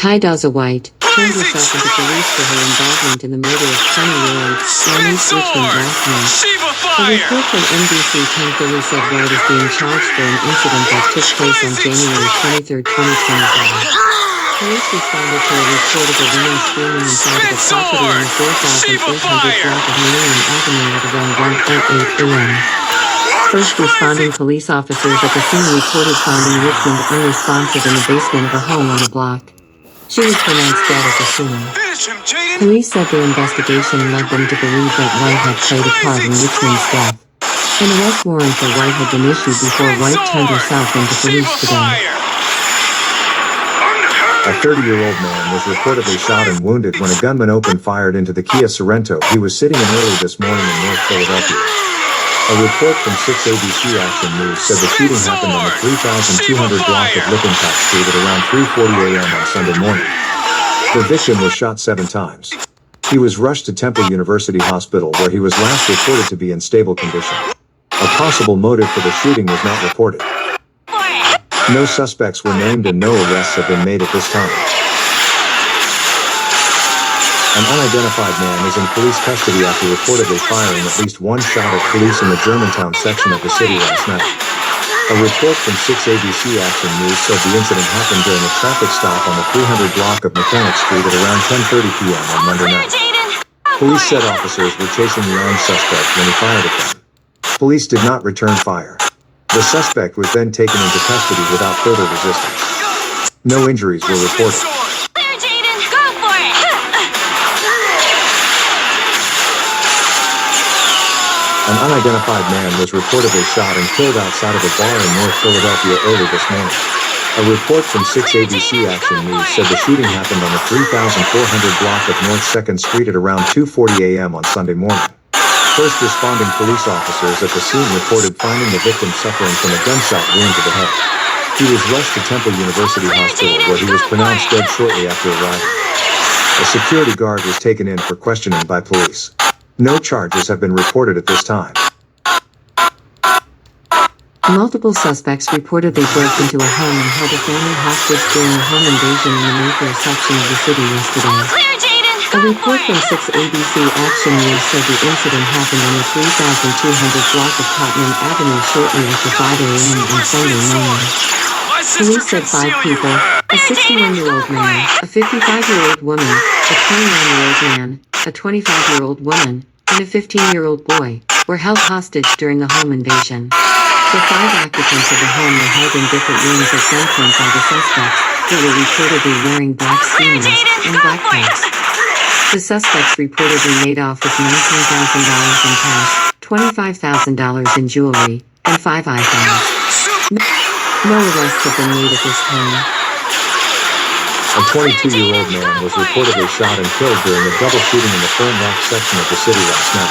Ty Daza White turned herself into police for her involvement in the murder of 20-year-old Lanice Richmond last month. A report from NBC 10 Philly said White is being charged for an incident that took place on January 23, 2025. Police responded to a report of a woman screaming inside of a property on the 4,800 block of Marion Avenue at around 1:08 a.m. First responding police officers at the scene reported finding Richmond unresponsive in the basement of a home on the block. She was pronounced dead at the scene. Police said their investigation led them to believe that White had played a part in Richmond's death. An arrest warrant for White had been issued before White turned herself into police today. A 30-year-old man was reportedly shot and wounded when a gunman opened fire into the Kia Sorento he was sitting in early this morning in North Philadelphia. A report from 6 ABC Action News said the shooting happened on the 3,200 block of Lippincott Street at around 3:40 a.m. on Sunday morning. The victim was shot 7 times. He was rushed to Temple University Hospital where he was last reported to be in stable condition. A possible motive for the shooting was not reported. No suspects were named and no arrests have been made at this time. An unidentified man is in police custody after reportedly firing at least one shot at police in the Germantown section of the city last night. A report from 6 ABC Action News said the incident happened during a traffic stop on the 300 block of Mechanic Street at around 10:30 p.m. on Monday night. Police said officers were chasing the armed suspect when he fired at them. Police did not return fire. The suspect was then taken into custody without further resistance. No injuries were reported. An unidentified man was reportedly shot and killed outside of a bar in North Philadelphia early this morning. A report from 6 ABC Action News said the shooting happened on the 3,400 block of North 2nd Street at around 2:40 a.m. on Sunday morning. First responding police officers at the scene reported finding the victim suffering from a gunshot wound to the head. He was rushed to Temple University Hospital where he was pronounced dead shortly after arriving. A security guard was taken in for questioning by police. No charges have been reported at this time. Multiple suspects reportedly broke into a home and held a family hostage during a home invasion in the Mayfair section of the city yesterday. A report from 6 ABC Action News said the incident happened on the 3,200 block of Tottenham Avenue shortly after 5 a.m. on Sunday morning. Police said 5 people, a 61-year-old man, a 55-year-old woman, a 29-year-old man, a 25-year-old woman, and a 15-year-old boy, were held hostage during the home invasion. The 5 occupants of the home were held in different rooms at gunpoint by the suspects, who were reportedly wearing black ski masks and black coats. The suspects reportedly made off with $19,000 in cash, $25,000 in jewelry, and 5 iPhones. No arrests have been made at this time. A 22-year-old man was reportedly shot and killed during a double shooting in the Fern Rock section of the city last night.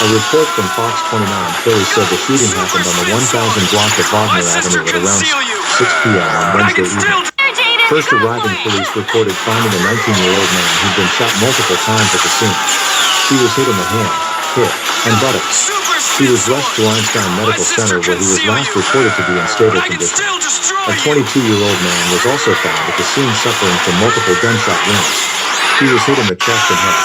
A report from Fox 29 Philly said the shooting happened on the 1,000 block of Wagner Avenue at around 6 p.m. on Wednesday evening. First arriving police reported finding a 19-year-old man who'd been shot multiple times at the scene. He was hit in the hand, hip, and buttocks. He was rushed to Einstein Medical Center where he was last reported to be in stable condition. A 22-year-old man was also found at the scene suffering from multiple gunshot wounds. He was hit in the chest and head.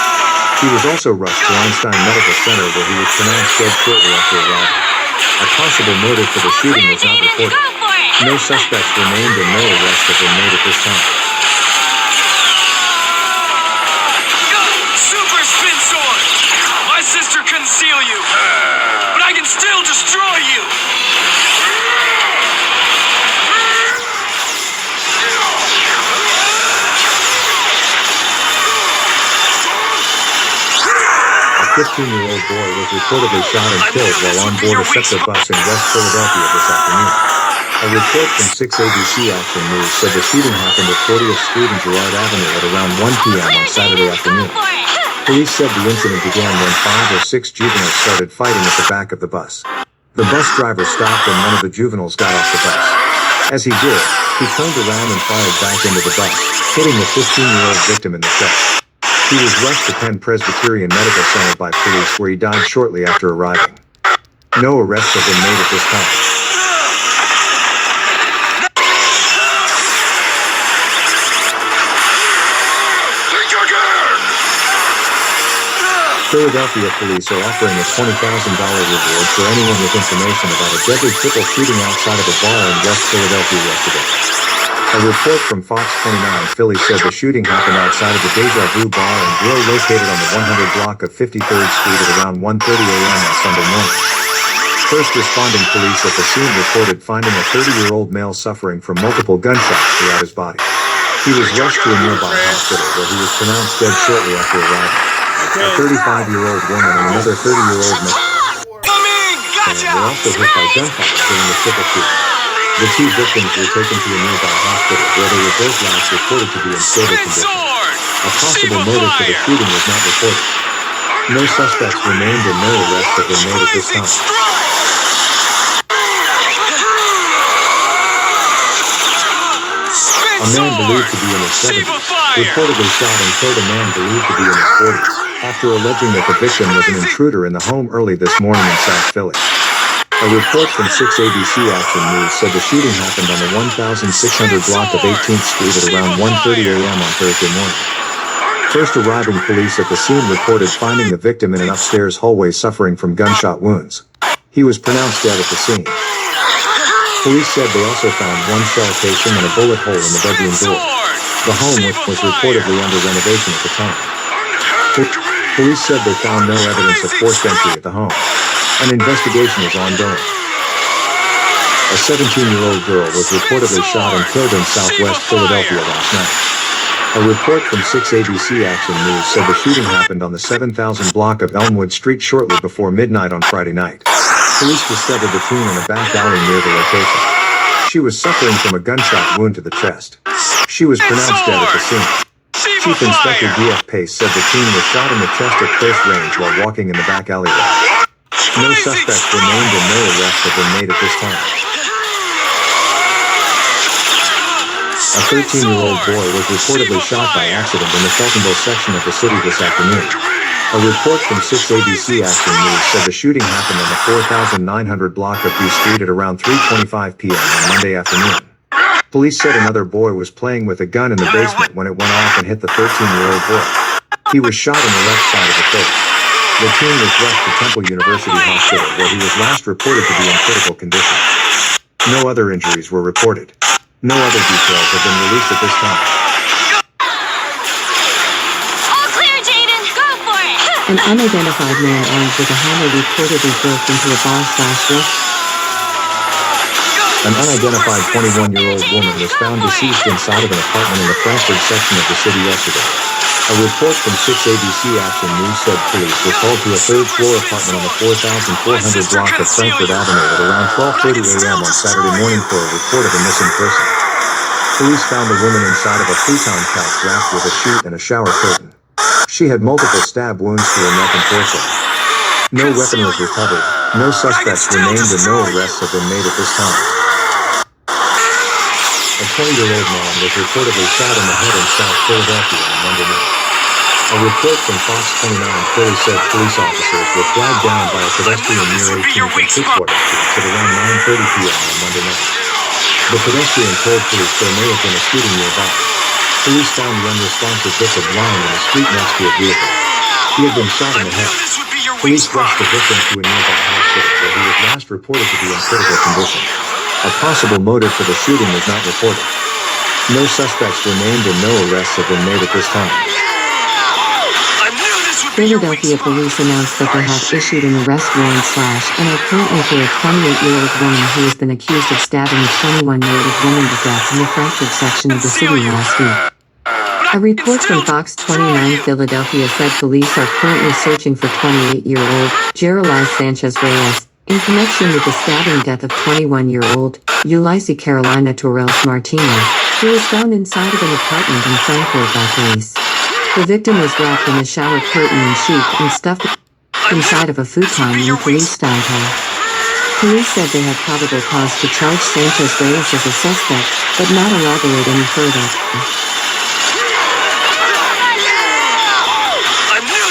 He was also rushed to Einstein Medical Center where he was pronounced dead shortly after arriving. A possible motive for the shooting was not reported. No suspects were named and no arrests have been made at this time. Super spin sword! My sister can seal you, but I can still destroy you! A 15-year-old boy was reportedly shot and killed while on board a SEPTA bus in West Philadelphia this afternoon. A report from 6 ABC Action News said the shooting happened at 40th Street and Girard Avenue at around 1 p.m. on Saturday afternoon. Police said the incident began when 5 or 6 juveniles started fighting at the back of the bus. The bus driver stopped and one of the juveniles got off the bus. As he did, he turned around and fired back into the bus, hitting the 15-year-old victim in the chest. He was rushed to Penn Presbyterian Medical Center by police where he died shortly after arriving. No arrests have been made at this time. Philadelphia police are offering a $20,000 reward for anyone with information about a deadly triple shooting outside of a bar in West Philadelphia yesterday. A report from Fox 29 Philly said the shooting happened outside of the Deja Vu Bar and Grill located on the 100 block of 53rd Street at around 1:30 a.m. on Sunday morning. First responding police at the scene reported finding a 30-year-old male suffering from multiple gunshots throughout his body. He was rushed to a nearby hospital where he was pronounced dead shortly after arriving. A 35-year-old woman and another 30-year-old man were also hit by gunfire during the triple shooting. The two victims were taken to a nearby hospital where they were both last reported to be in stable condition. A possible motive for the shooting was not reported. No suspects remained and no arrests have been made at this time. A man believed to be in his 70s reportedly shot and killed a man believed to be in his 40s after alleging that the victim was an intruder in the home early this morning in South Philly. A report from 6 ABC Action News said the shooting happened on the 1600 block of 18th Street at around 1:30 a.m. on Thursday morning. First arriving police at the scene reported finding the victim in an upstairs hallway suffering from gunshot wounds. He was pronounced dead at the scene. Police said they also found one shell casing and a bullet hole in the bedroom door. The home was reportedly under renovation at the time. Police said they found no evidence of forced entry at the home. An investigation is ongoing. A 17-year-old girl was reportedly shot and killed in southwest Philadelphia last night. A report from 6 ABC Action News said the shooting happened on the 7,000 block of Elmwood Street shortly before midnight on Friday night. Police discovered the teen in a back alley near the location. She was suffering from a gunshot wound to the chest. She was pronounced dead at the scene. Chief Inspector D.F. Pace said the teen was shot in the chest at close range while walking in the back alleyway. No suspects remained and no arrests have been made at this time. A 13-year-old boy was reportedly shot by accident in the Feltonville section of the city this afternoon. A report from 6 ABC Action News said the shooting happened on the 4,900 block of B Street at around 3:25 p.m. on Monday afternoon. Police said another boy was playing with a gun in the basement when it went off and hit the 13-year-old boy. He was shot in the left side of the face. The teen was rushed to Temple University Hospital where he was last reported to be in critical condition. No other injuries were reported. No other details have been released at this time. All clear, Jaden. Go for it. An unidentified man armed with a hammer reportedly broke into a bar/restaurant. An unidentified 21-year-old woman was found deceased inside of an apartment in the Frankford section of the city yesterday. A report from 6 ABC Action News said police were called to a third-floor apartment on the 4,400 block of Frankford Avenue at around 12:30 a.m. on Saturday morning for a report of a missing person. Police found the woman inside of a futon couch wrapped with a sheet and a shower curtain. She had multiple stab wounds to her neck and torso. No weapon was recovered, no suspects remained and no arrests have been made at this time. A 20-year-old man was reportedly shot in the head in South Philadelphia on Monday night. A report from Fox 29 Philly said police officers were flagged down by a pedestrian near 18th and Pickwater Streets at around 9:30 p.m. on Monday night. The pedestrian told police there may have been a shooting nearby. Police found the unresponsive victim lying in the street next to a vehicle. He had been shot in the head. Police rushed the victim to a nearby hospital where he was last reported to be in critical condition. A possible motive for the shooting was not reported. No suspects remained and no arrests have been made at this time. Philadelphia police announced that they have issued an arrest warrant and are currently for a 28-year-old woman who has been accused of stabbing a 21-year-old woman to death in the Frankford section of the city last week. A report from Fox 29 Philadelphia said police are currently searching for 28-year-old Jeremiah Sanchez Reyes in connection with the stabbing death of 21-year-old Ulysse Carolina Torres Martinez, who was found inside of an apartment in Frankfort by police. The victim was wrapped in a shower curtain and sheet and stuffed inside of a futon in police found her. Police said they had probable cause to charge Sanchez Reyes as a suspect, but not elaborate any further.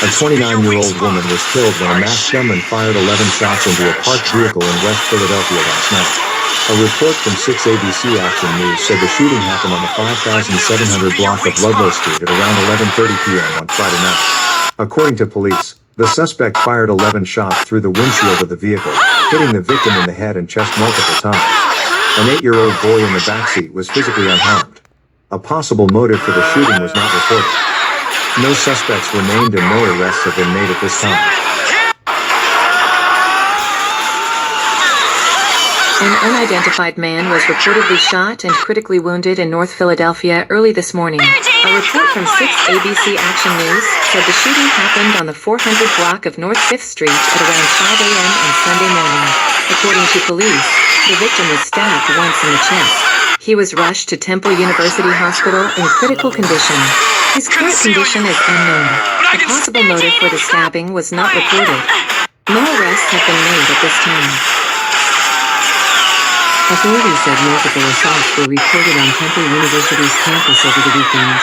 A 29-year-old woman was killed when a masked gunman fired 11 shots into a parked vehicle in West Philadelphia last night. A A report from 6 ABC Action News said the shooting happened on the 5700 block of Ludlow Street at around 11:30 p.m. on Friday night. According to police, the suspect fired 11 shots through the windshield of the vehicle, hitting the victim in the head and chest multiple times. An 8-year-old boy in the backseat was physically unharmed. A possible motive for the shooting was not reported. No suspects were named and no arrests have been made at this time. An unidentified man was reportedly shot and critically wounded in North Philadelphia early this morning. A report from 6 ABC Action News said the shooting happened on the 400 block of North 5th Street at around 5 a.m. on Sunday morning. According to police, the victim was stabbed once in the chest. He was rushed to Temple University Hospital in critical condition. His current condition is unknown. A possible motive for the stabbing was not reported. No arrests have been made at this time. Authorities said multiple assaults were reported on Temple University's campus over the weekend.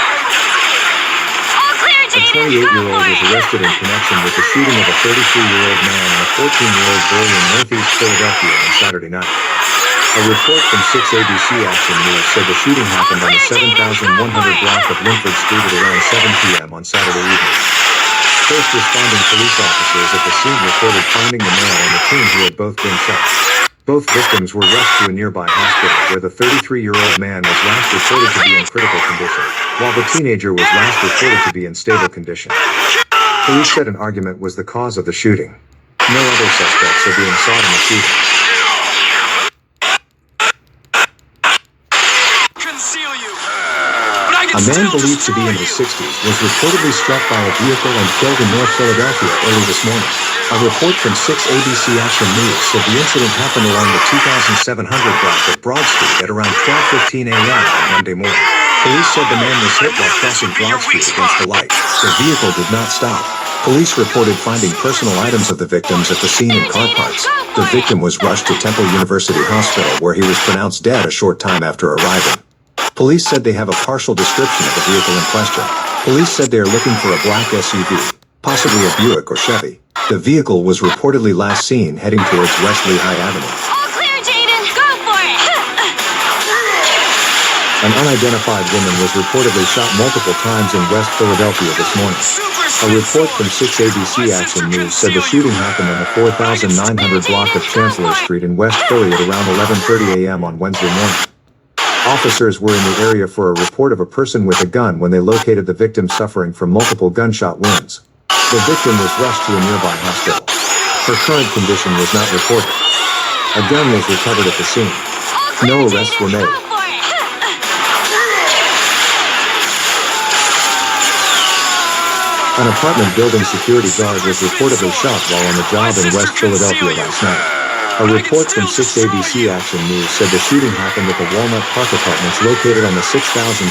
A 28-year-old was arrested in connection with the shooting of a 33-year-old man and a 14-year-old boy in Northeast Philadelphia on Saturday night. A report from 6 ABC Action News said the shooting happened on the 7100 block of Linford Street at around 7 p.m. on Saturday evening. First responding police officers at the scene reported finding the male and the teen who had both been shot. Both victims were rushed to a nearby hospital where the 33-year-old man was last reported to be in critical condition, while the teenager was last reported to be in stable condition. Police said an argument was the cause of the shooting. No other suspects are being sought in the shooting. A man believed to be in his 60s was reportedly struck by a vehicle and killed in North Philadelphia early this morning. A report from 6 ABC Action News said the incident happened along the 2700 block of Broad Street at around 12:15 a.m. on Monday morning. Police said the man was hit while crossing Broad Street against the light. The vehicle did not stop. Police reported finding personal items of the victims at the scene in car parts. The victim was rushed to Temple University Hospital where he was pronounced dead a short time after arriving. Police said they have a partial description of the vehicle in question. Police said they are looking for a black SUV, possibly a Buick or Chevy. The vehicle was reportedly last seen heading towards West Lehigh Avenue. All clear, Jaden. Go for it. An unidentified woman was reportedly shot multiple times in West Philadelphia this morning. A report from 6 ABC Action News said the shooting happened on the 4900 block of Chancellor Street in West Philly at around 11:30 a.m. on Wednesday morning. Officers were in the area for a report of a person with a gun when they located the victim suffering from multiple gunshot wounds. The victim was rushed to a nearby hospital. Her current condition was not reported. A gun was recovered at the scene. No arrests were made. An apartment building security guard was reportedly shot while on the job in West Philadelphia last night. A report from 6 ABC Action News said the shooting happened at the Walnut Park Apartments located on the 6200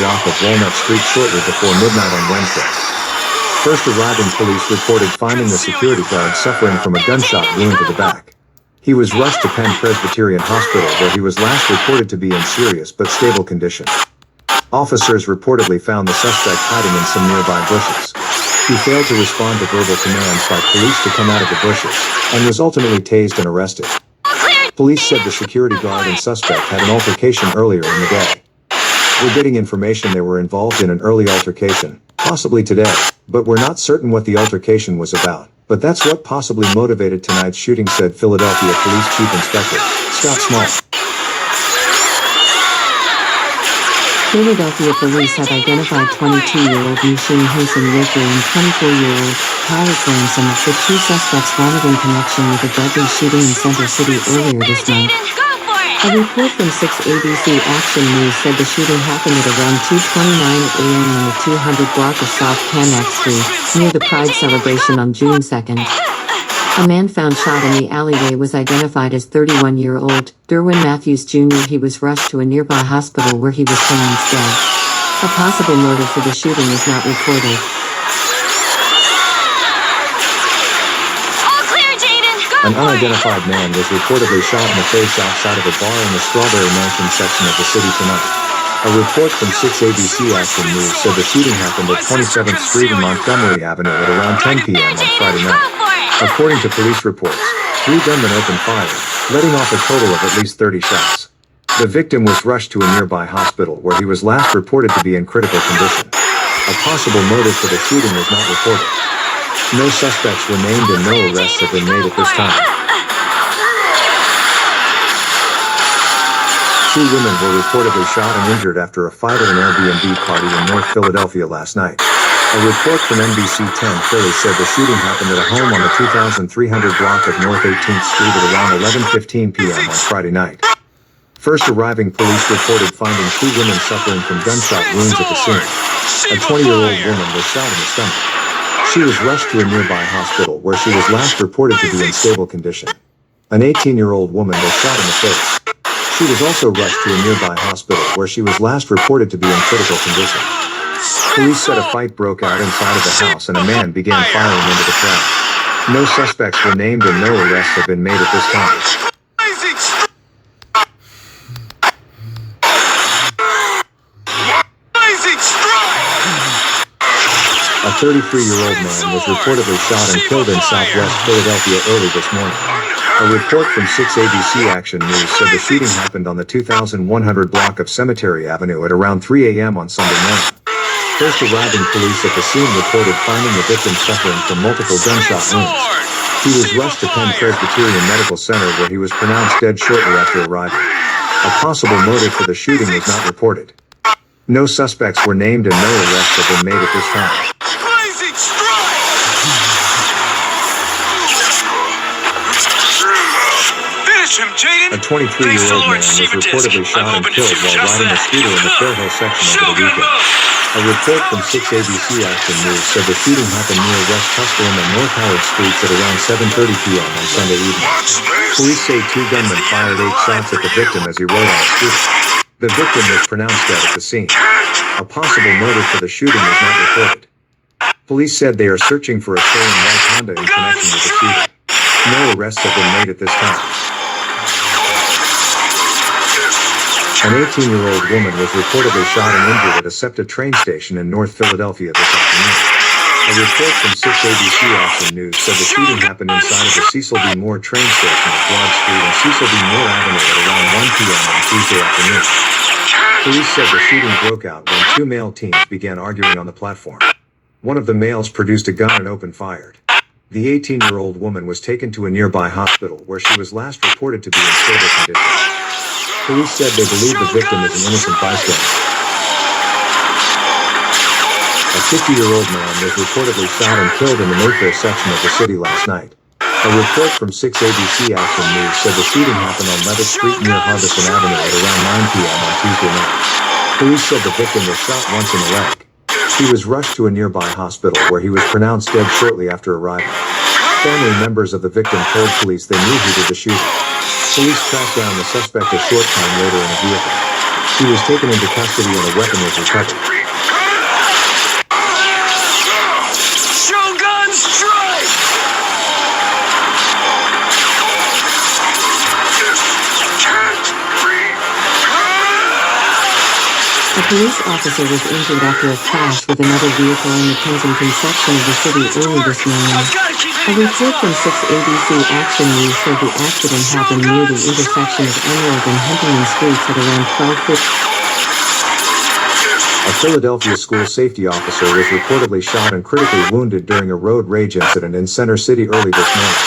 block of Walnut Street shortly before midnight on Wednesday. First arriving police reported finding the security guard suffering from a gunshot wound to the back. He was rushed to Penn Presbyterian Hospital where he was last reported to be in serious but stable condition. Officers reportedly found the suspect hiding in some nearby bushes. He failed to respond to verbal commands by police to come out of the bushes, and was ultimately tased and arrested. Police said the security guard and suspect had an altercation earlier in the day. We're getting information they were involved in an early altercation, possibly today, but we're not certain what the altercation was about. But that's what possibly motivated tonight's shooting, said Philadelphia Police Chief Inspector Scott Small. Philadelphia police have identified 22-year-old Michelle Hazen Raker and 24-year-old Tyler Ransom, the two suspects wanted in connection with a deadly shooting in Center City earlier this month. A report from 6 ABC Action News said the shooting happened at around 2:29 a.m. on the 200 block of South Canac Street, near the Pride celebration on June 2nd. A man found shot in the alleyway was identified as 31-year-old Derwin Matthews Jr. He was rushed to a nearby hospital where he was pronounced dead. A possible motive for the shooting is not reported. All clear, Jaden. Go An for it. unidentified man was reportedly shot in the face outside of a bar in the Strawberry Mansion section of the city tonight. A report from 6 ABC Action News said the shooting happened at 27th Street and Montgomery Avenue at around 10 p.m. on Friday night. According to police reports, 3 gunmen opened fire, letting off a total of at least 30 shots. The victim was rushed to a nearby hospital where he was last reported to be in critical condition. A possible motive for the shooting was not reported. No suspects were named and no arrests have been made at this time. 2 women were reportedly shot and injured after a fight at an Airbnb party in North Philadelphia last night. A report from NBC 10 Philly said the shooting happened at a home on the 2300 block of North 18th Street at around 11:15 p.m. on Friday night. First arriving police reported finding 2 women suffering from gunshot wounds at the scene. A 20-year-old woman was shot in the stomach. She was rushed to a nearby hospital where she was last reported to be in stable condition. An 18-year-old woman was shot in the face. She was also rushed to a nearby hospital where she was last reported to be in critical condition. Police said a fight broke out inside of the house and a man began firing into the crowd. No suspects were named and no arrests have been made at this time. A 33-year-old man was reportedly shot and killed in southwest Philadelphia early this morning. A report from 6 ABC Action News said the shooting happened on the 2100 block of Cemetery Avenue at around 3 a.m. on Sunday morning. First arriving police at the scene reported finding the victim suffering from multiple gunshot wounds. He was rushed to Penn Presbyterian Medical Center where he was pronounced dead shortly after arriving. A possible motive for the shooting was not reported. No suspects were named and no arrests have been made at this time. A 23-year-old man was reportedly shot and killed while riding a scooter in the Fairhill section over the weekend. A report from 6 ABC Action News said the shooting happened near West Tusculum and North Howard Streets at around 7:30 p.m. on Sunday evening. Police say 2 gunmen fired 8 shots at the victim as he rode on a scooter. The victim was pronounced dead at the scene. A possible motive for the shooting was not reported. Police said they are searching for a stolen white Honda in connection with the shooting. No arrests have been made at this time. An 18-year-old woman was reportedly shot and injured at a SEPTA train station in North Philadelphia this afternoon. A report from 6 ABC Action News said the shooting happened inside of the Cecil B. Moore train station at Broad Street and Cecil B. Moore Avenue at around 1 p.m. on Tuesday afternoon. Police said the shooting broke out when 2 male teens began arguing on the platform. One of the males produced a gun and opened fire. The 18-year-old woman was taken to a nearby hospital where she was last reported to be in stable condition. Police said they believe the victim is an innocent bystander. A 50-year-old man was reportedly shot and killed in the Mayfair section of the city last night. A report from 6 ABC Action News said the shooting happened on Levitt Street near Harbison Avenue at around 9 p.m. on Tuesday night. Police said the victim was shot once in the leg. He was rushed to a nearby hospital where he was pronounced dead shortly after arriving. Family members of the victim told police they knew who did the shooting. Police tracked down the suspect a short time later in a vehicle. He was taken into custody and a weapon was recovered. Shogun strike! A police officer was injured after a crash with another vehicle in the Kensington section of the city early this morning. A report from 6 ABC Action News said the accident happened near the intersection of Emerald and Huntington Streets at around 12:50. A Philadelphia school safety officer was reportedly shot and critically wounded during a road rage incident in Center City early this morning.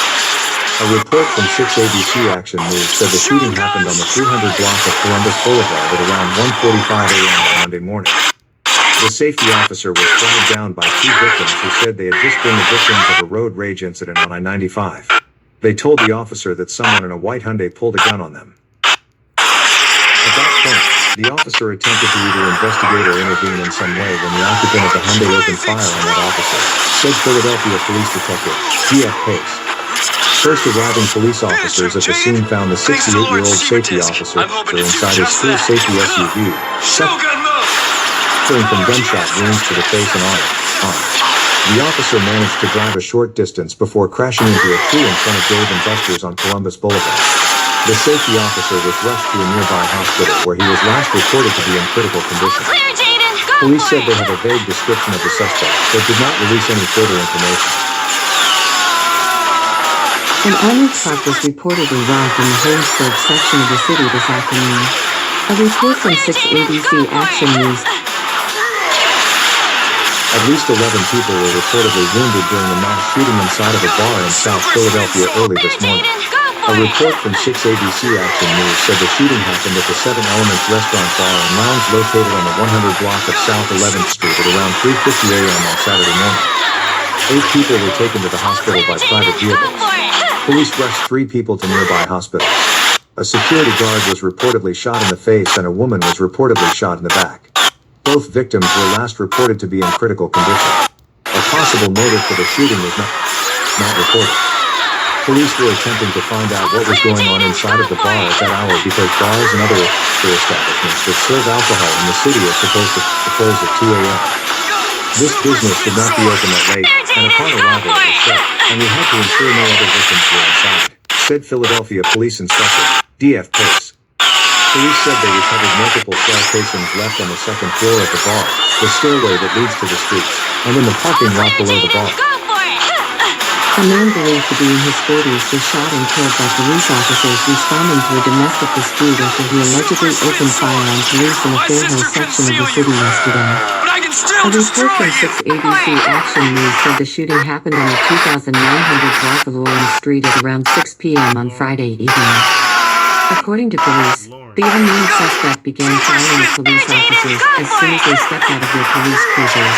A report from 6 ABC Action News said the shooting happened on the 300 block of Columbus Boulevard at around 1:45 a.m. on Monday morning. The safety officer was flagged down by 2 victims who said they had just been the victims of a road rage incident on I-95. They told the officer that someone in a white Hyundai pulled a gun on them. At that point, the officer attempted to either investigate or intervene in some way when the occupant of the Hyundai opened fire on that officer, said Philadelphia Police Detective G.F. Pace. First arriving police officers at the scene found the 68-year-old safety officer inside his school safety SUV, suffering from gunshot wounds to the face and arm. The officer managed to drive a short distance before crashing into a tree in front of Dave & Buster's on Columbus Boulevard. The safety officer was rushed to a nearby hospital where he was last reported to be in critical condition. Clear, Jaden! Go Police for said it! they have a vague description of the suspect, but did not release any further information. An armored truck was reportedly robbed in the Holmesburg section of the city this afternoon. A report from 6 ABC Action News. At least 11 people were reportedly wounded during a mass shooting inside of a bar in South Philadelphia early this morning. A report from 6 ABC Action News said the shooting happened at the 7 Elements Restaurant Bar and Lounge located on the 100 block of South 11th Street at around 3:50 a.m. on Saturday morning. 8 people were taken to the hospital by private vehicles. Police rushed 3 people to nearby hospitals. A security guard was reportedly shot in the face and a woman was reportedly shot in the back. Both victims were last reported to be in critical condition. A possible motive for the shooting was not reported. Police were attempting to find out what was going on inside of the bar at that hour because bars and other establishments that serve alcohol in the city are supposed to close at 2 a.m. This business should not be open that late, and upon arrival it was shut, and we had to ensure no other victims were inside, said Philadelphia Police Inspector D.F. Pace. Police said they recovered multiple shell casings left on the second floor of the bar, the stairway that leads to the streets, and in the parking lot below the bar. A man believed to be in his 40s was shot and killed by police officers responding to a domestic dispute after he allegedly opened fire on police in the Fairhill section of the city yesterday. A report from 6 ABC Action News said the shooting happened on the 2,900 block of Lawrence Street at around 6 p.m. on Friday evening. According to police, the unnamed suspect began firing at police officers as soon as they stepped out of their police cruisers.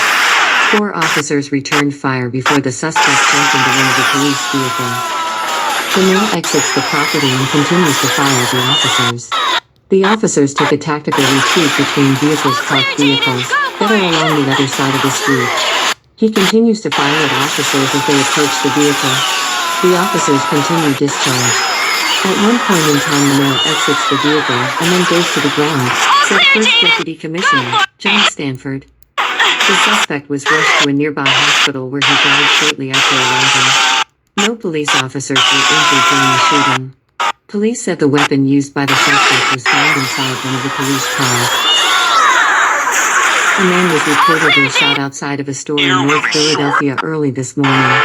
4 officers returned fire before the suspect jumped into one of the police vehicles. The male exits the property and continues to fire at the officers. The officers took a tactical retreat between parked vehicles that are along the other side of the street. He continues to fire at officers as they approach the vehicle. The officers continue discharge. At one point in time the male exits the vehicle and then goes to the ground, said First Deputy Commissioner John Stanford. The suspect was rushed to a nearby hospital where he died shortly after arriving. No police officers were injured during the shooting. Police said the weapon used by the suspect was found inside one of the police cars. A man was reportedly shot outside of a store in North Philadelphia early this morning.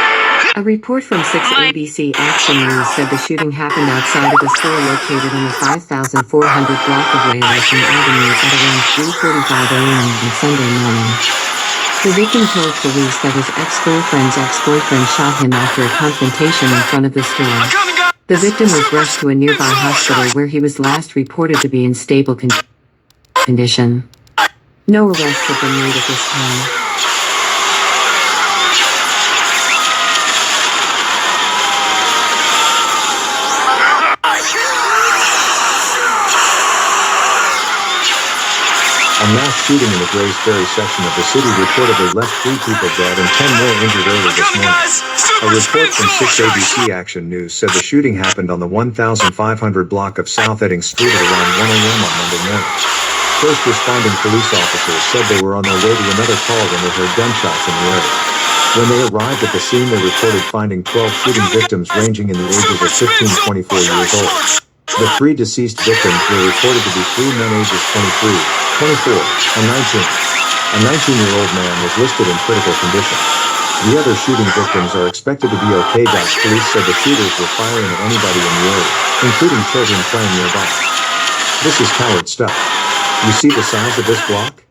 A report from 6 ABC Action News said the shooting happened outside of a store located on the 5,400 block of Rayleigh Avenue at around 3:45 a.m. on Sunday morning. The victim told police that his ex-girlfriend's ex-boyfriend shot him after a confrontation in front of the store. The victim was rushed to a nearby hospital where he was last reported to be in stable condition. No arrests have been made at this time. A mass shooting in the Grays Ferry section of the city reportedly left 3 people dead and 10 more injured early this morning. A report from 6 ABC Action News said the shooting happened on the 1,500 block of South Edding Street at around 1 a.m. on Monday morning. First responding police officers said they were on their way to another call when they heard gunshots in the area. When they arrived at the scene, they reported finding 12 shooting victims ranging in the ages of 15 to 24 years old. The 3 deceased victims were reported to be 3 men ages 23, 24, and 19. A 19-year-old man was listed in critical condition. The other shooting victims are expected to be okay. Police said the shooters were firing at anybody in the area, including children playing nearby. This is coward stuff. You see the size of this block?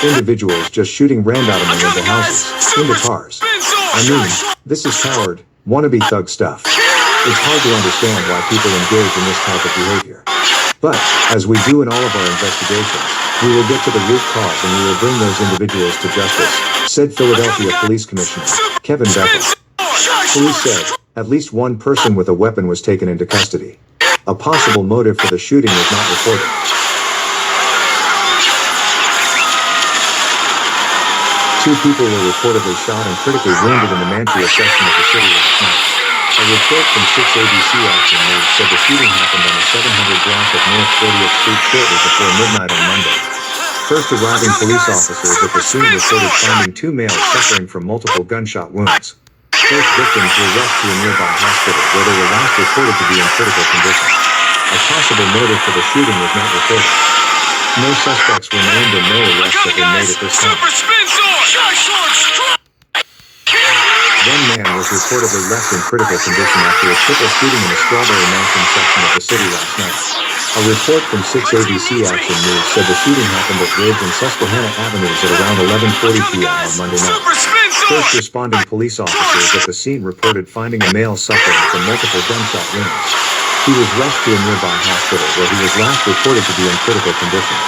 Individuals just shooting randomly into houses, into cars. I mean, this is coward, wannabe thug stuff. It's hard to understand why people engage in this type of behavior. But, as we do in all of our investigations, we will get to the root cause and we will bring those individuals to justice, said Philadelphia Police Commissioner Kevin Beckle. Police said, at least 1 person with a weapon was taken into custody. A possible motive for the shooting was not reported. 2 people were reportedly shot and critically wounded in the Mantua section of the city last night. A report from 6 ABC Action News said the shooting happened on the 700 block of North 40th Street shortly before midnight on Monday. First arriving police officers at the scene reported finding 2 males suffering from multiple gunshot wounds. Both victims were rushed to a nearby hospital where they were last reported to be in critical condition. A possible motive for the shooting was not reported. No suspects were named and no arrests have been made at this time. One man was reportedly left in critical condition after a triple shooting in the Strawberry Mountain section of the city last night. A report from 6 ABC Action News said the shooting happened at Ridge and Susquehanna Avenues at around 11:40 p.m. on Monday night. Super spin First sword! responding police officers at the scene reported finding a male suffering from multiple gunshot wounds. He was rushed to a nearby hospital where he was last reported to be in critical condition.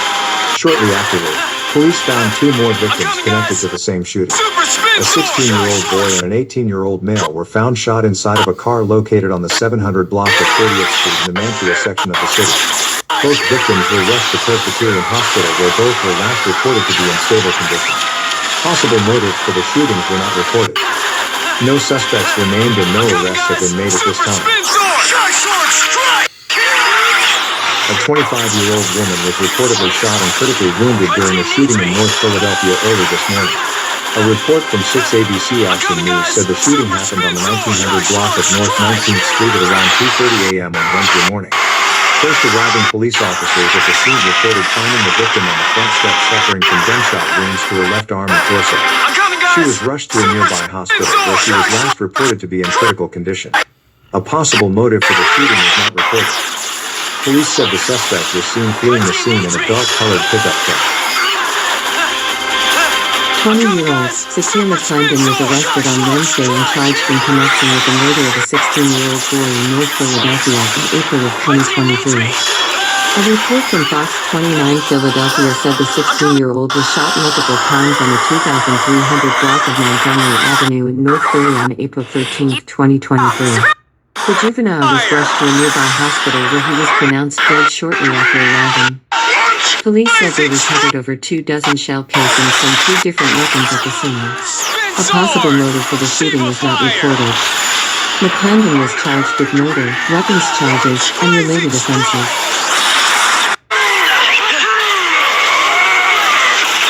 Shortly afterward, police found two more victims connected to the same shooting. Super spin A sword! 16-year-old boy and an 18-year-old male were found shot inside of a car located on the 700 block of 40th Street in the Mantua section of the city. Both victims were rushed to Presbyterian Hospital where both were last reported to be in stable condition. Possible motives for the shootings were not reported. No suspects were named and no arrests have been made at this Super time. spin sword! Strike sword! Strike! A 25-year-old woman was reportedly shot and critically wounded during a shooting in North Philadelphia early this morning. A report from 6 ABC Action News said the shooting happened on the 1900 block of North 19th Street at around 2:30 a.m. on Wednesday morning. First arriving police officers at the scene reported finding the victim on the front steps suffering from gunshot wounds to her left arm and torso. I'm coming, guys! She was rushed to a nearby hospital where she was last reported to be in critical condition. A possible motive for the shooting was not reported. Police said the suspect was seen fleeing the scene in a dark-colored pickup truck. 20-year-old Sasir McClendon was arrested on Wednesday and charged in connection with the murder of a 16-year-old boy in North Philadelphia in April of 2023. A report from Fox 29 Philadelphia said the 16-year-old was shot multiple times on the 2300 block of Montgomery Avenue in North Philly on April 13, 2023. The juvenile was rushed to a nearby hospital where he was pronounced dead shortly after arriving. Police said they recovered over 24 shell casings from two different weapons at the scene. A possible motive for the shooting was not reported. McClendon was charged with murder, weapons charges, and related offenses.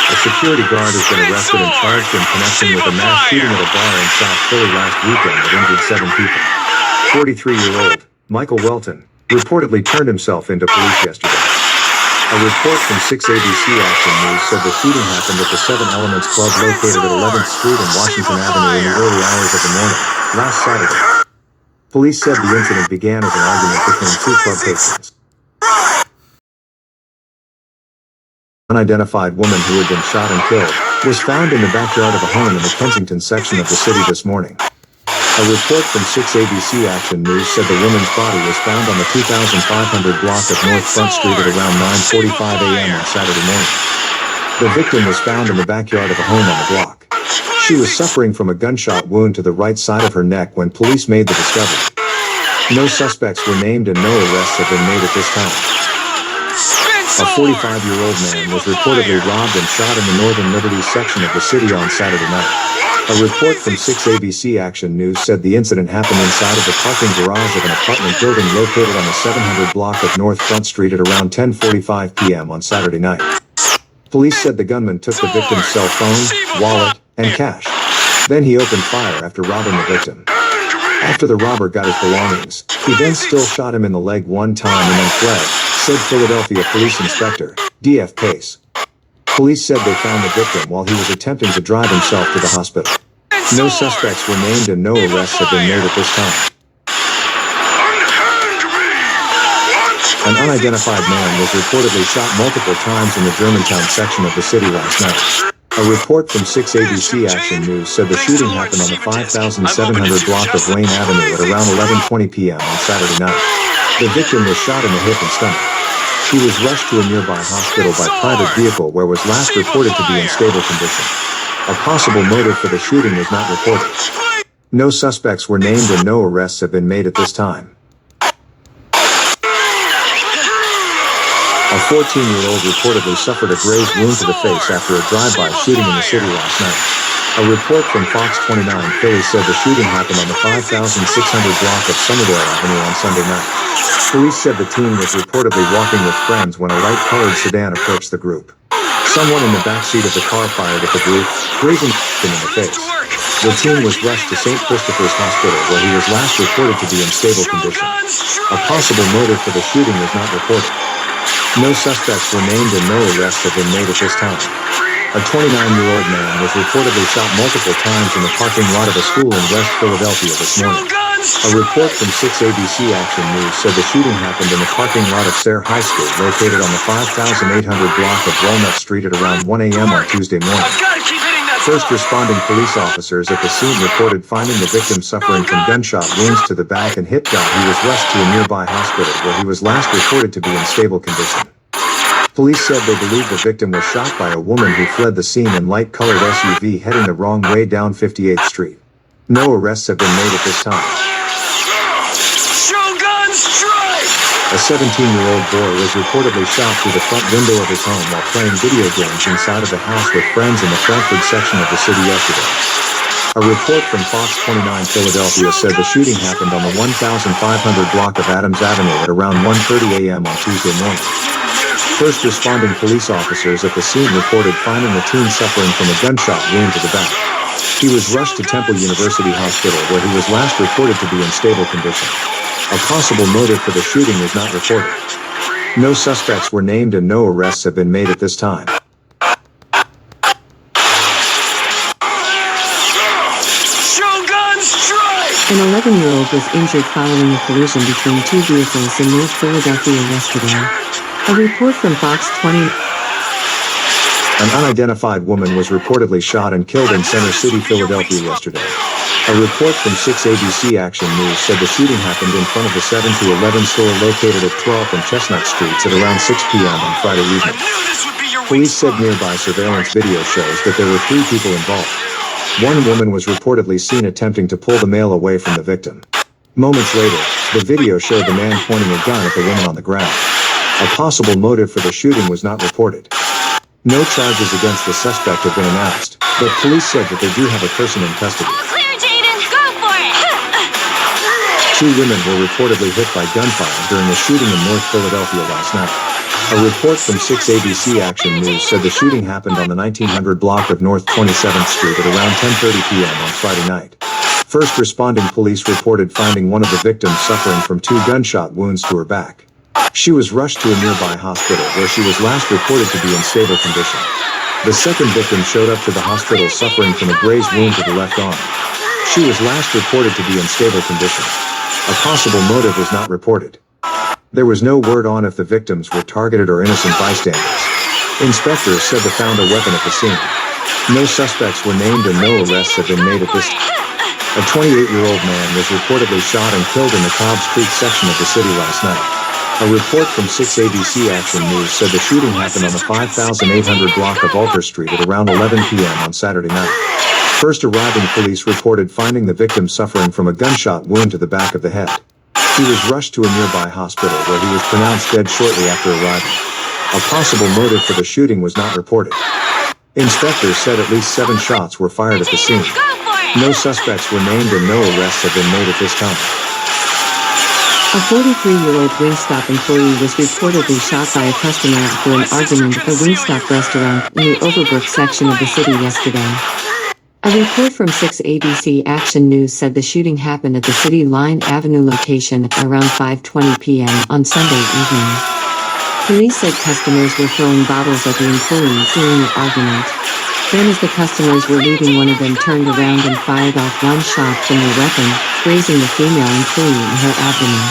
A security guard has been arrested and charged in connection with a mass shooting at a bar in South Philly last weekend that injured 7 people. 43-year-old Michael Welton reportedly turned himself into police yesterday. A report from 6 ABC Action News said the shooting happened at the 7 Elements Club located at 11th Street and Washington Avenue in the early hours of the morning, last Saturday. Police said the incident began as an argument between two club patrons. An unidentified woman who had been shot and killed was found in the backyard of a home in the Kensington section of the city this morning. A report from 6 ABC Action News said the woman's body was found on the 2500 block of North Front Street at around 9:45 a.m. on Saturday morning. The victim was found in the backyard of a home on the block. She was suffering from a gunshot wound to the right side of her neck when police made the discovery. No suspects were named and no arrests have been made at this time. A 45-year-old man was reportedly robbed and shot in the Northern Liberty section of the city on Saturday night. A report from 6 ABC Action News said the incident happened inside of the parking garage of an apartment building located on the 700 block of North Front Street at around 10:45 p.m. on Saturday night. Police said the gunman took the victim's cell phone, wallet, and cash. Then he opened fire after robbing the victim. After the robber got his belongings, he then still shot him in the leg one time and then fled, said Philadelphia Police Inspector D.F. Pace. Police said they found the victim while he was attempting to drive himself to the hospital. No suspects were named and no arrests have been made at this time. An unidentified man was reportedly shot multiple times in the Germantown section of the city last night. A report from 6 ABC Action News said the shooting happened on the 5700 block of Wayne Avenue at around 11:20 p.m. on Saturday night. The victim was shot in the hip and stomach. He was rushed to a nearby hospital by private vehicle where was last reported to be in stable condition. A possible motive for the shooting was not reported. No suspects were named and no arrests have been made at this time. A 14-year-old reportedly suffered a grazed wound to the face after a drive-by shooting in the city last night. A report from Fox 29 Philly said the shooting happened on the 5600 block of Summerdale Avenue on Sunday night. Police said the teen was reportedly walking with friends when a light-colored sedan approached the group. Someone in the backseat of the car fired at the group, grazing him in the face. The teen was rushed to St. Christopher's Hospital where he was last reported to be in stable condition. A possible motive for the shooting was not reported. No suspects were named and no arrests have been made at this time. A 29-year-old man was reportedly shot multiple times in the parking lot of a school in West Philadelphia this morning. A report from 6 ABC Action News said the shooting happened in the parking lot of Sayre High School, located on the 5800 block of Walnut Street at around 1 a.m. on Tuesday morning. I've got to keep hitting that First responding police officers at the scene reported finding the victim suffering from gunshot wounds to the back and hip. He was rushed to a nearby hospital where he was last reported to be in stable condition. Police said they believe the victim was shot by a woman who fled the scene in light-colored SUV heading the wrong way down 58th Street. No arrests have been made at this time. Shogun Strike! A 17-year-old boy was reportedly shot through the front window of his home while playing video games inside of the house with friends in the Frankford section of the city yesterday. A report from Fox 29 Philadelphia said the shooting happened on the 1500 block of Adams Avenue at around 1:30 a.m. on Tuesday morning. First responding police officers at the scene reported finding the teen suffering from a gunshot wound to the back. He was rushed to Temple University Hospital where he was last reported to be in stable condition. A possible motive for the shooting was not reported. No suspects were named and no arrests have been made at this time. Shogun Strike! An 11-year-old was injured following a collision between two vehicles in North Philadelphia yesterday. A report from Fox 20. An unidentified woman was reportedly shot and killed in Center City, Philadelphia yesterday. A report from 6 ABC Action News said the shooting happened in front of the 7-Eleven store located at 12th and Chestnut Streets at around 6 p.m. on Friday I evening. knew this would be your Police weak said spot. nearby surveillance video shows that there were 3 people involved. One woman was reportedly seen attempting to pull the male away from the victim. Moments later, the video showed the man pointing a gun at the woman on the ground. A possible motive for the shooting was not reported. No charges against the suspect have been announced, but police said that they do have a person in custody. All clear, Jaden. Go for it. 2 women were reportedly hit by gunfire during a shooting in North Philadelphia last night. A report from 6 ABC Action News said the shooting happened on the 1900 block of North 27th Street at around 10:30 p.m. on Friday night. First responding police reported finding one of the victims suffering from 2 gunshot wounds to her back. She was rushed to a nearby hospital where she was last reported to be in stable condition. The second victim showed up to the hospital suffering from a grazed wound to the left arm. She was last reported to be in stable condition. A possible motive was not reported. There was no word on if the victims were targeted or innocent bystanders. Inspectors said they found a weapon at the scene. No suspects were named and no arrests have been made at this time. A 28-year-old man was reportedly shot and killed in the Cobbs Creek section of the city last night. A report from 6 ABC Action News said the shooting happened on the 5800 block of Alter Street at around 11 p.m. on Saturday night. First arriving police reported finding the victim suffering from a gunshot wound to the back of the head. He was rushed to a nearby hospital where he was pronounced dead shortly after arriving. A possible motive for the shooting was not reported. Inspectors said at least 7 shots were fired at the scene. Go for it. No suspects were named and no arrests have been made at this time. A 43-year-old Wingstop employee was reportedly shot by a customer after an argument at a Wingstop restaurant in the Overbrook section of the city yesterday. A report from 6 ABC Action News said the shooting happened at the City Line Avenue location at around 5:20 p.m. on Sunday evening. Police said customers were throwing bottles at the employee during the argument. Then as the customers were leaving, one of them turned around and fired off one shot from their weapon, grazing the female employee in her abdomen.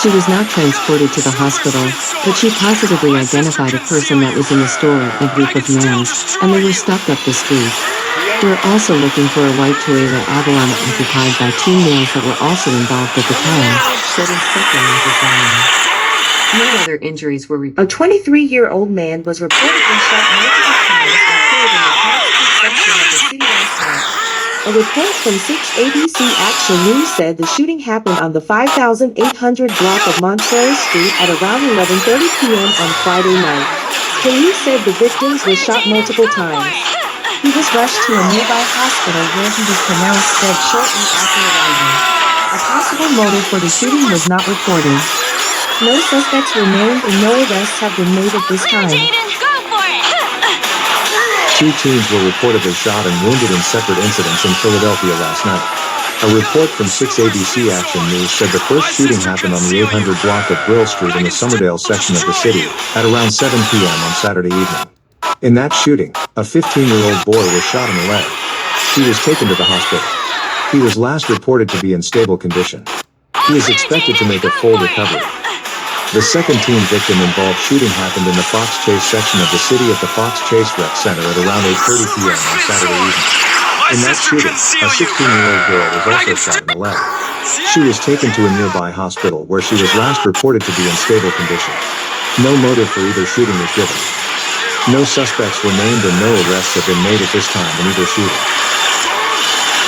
She was not transported to the hospital, but she positively identified a person that was in the store, a group of men, and they were stopped up the street. We're also looking for a white Toyota Avalon occupied by 2 males that were also involved at the time, said Inspector Michael Fallon. No other injuries were reported. A 23-year-old man was reportedly shot multiple times and killed in the Cobbs Creek section of the city last night. A report from 6 ABC Action News said the shooting happened on the 5800 block of Montrose Street at around 11:30 p.m. on Friday night. Police said the victims were shot multiple times. He was rushed to a nearby hospital where he was pronounced dead shortly after arriving. A possible motive for the shooting was not reported. No suspects were named and no arrests have been made at this Clear, time. Jaden. Go for it. 2 teens were reportedly shot and wounded in separate incidents in Philadelphia last night. A report from 6 ABC Action News said the first shooting happened on the 800 block of Brill Street in the Somerdale section of the city at around 7 p.m. on Saturday evening. In that shooting, a 15-year-old boy was shot in the leg. He was taken to the hospital. He was last reported to be in stable condition. He is expected to make a full recovery. The second teen victim involved shooting happened in the Fox Chase section of the city at the Fox Chase Rec Center at around 8:30 p.m. on Saturday evening. In that shooting, a 16-year-old girl was also shot in the leg. She was taken to a nearby hospital where she was last reported to be in stable condition. No motive for either shooting was given. No suspects were named and no arrests have been made at this time in either shooting.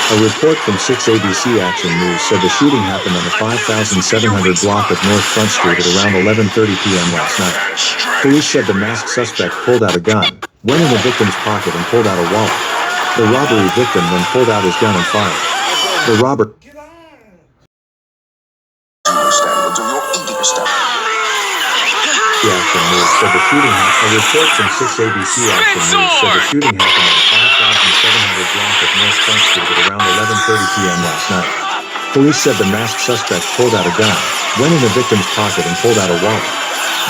A report from 6 ABC Action News said the shooting happened on the 5700 block of North Front Street at around 11:30 p.m. last night. Police said the masked suspect pulled out a gun, went in the victim's pocket and pulled out a wallet. The robbery victim then pulled out his gun and fired. The robber... Action News said the shooting happened. A report from 6 ABC Action News said the shooting happened on the 5700 block of North Front Street at around 11:30 p.m. last night. Police said the masked suspect pulled out a gun, went in the victim's pocket and pulled out a wallet.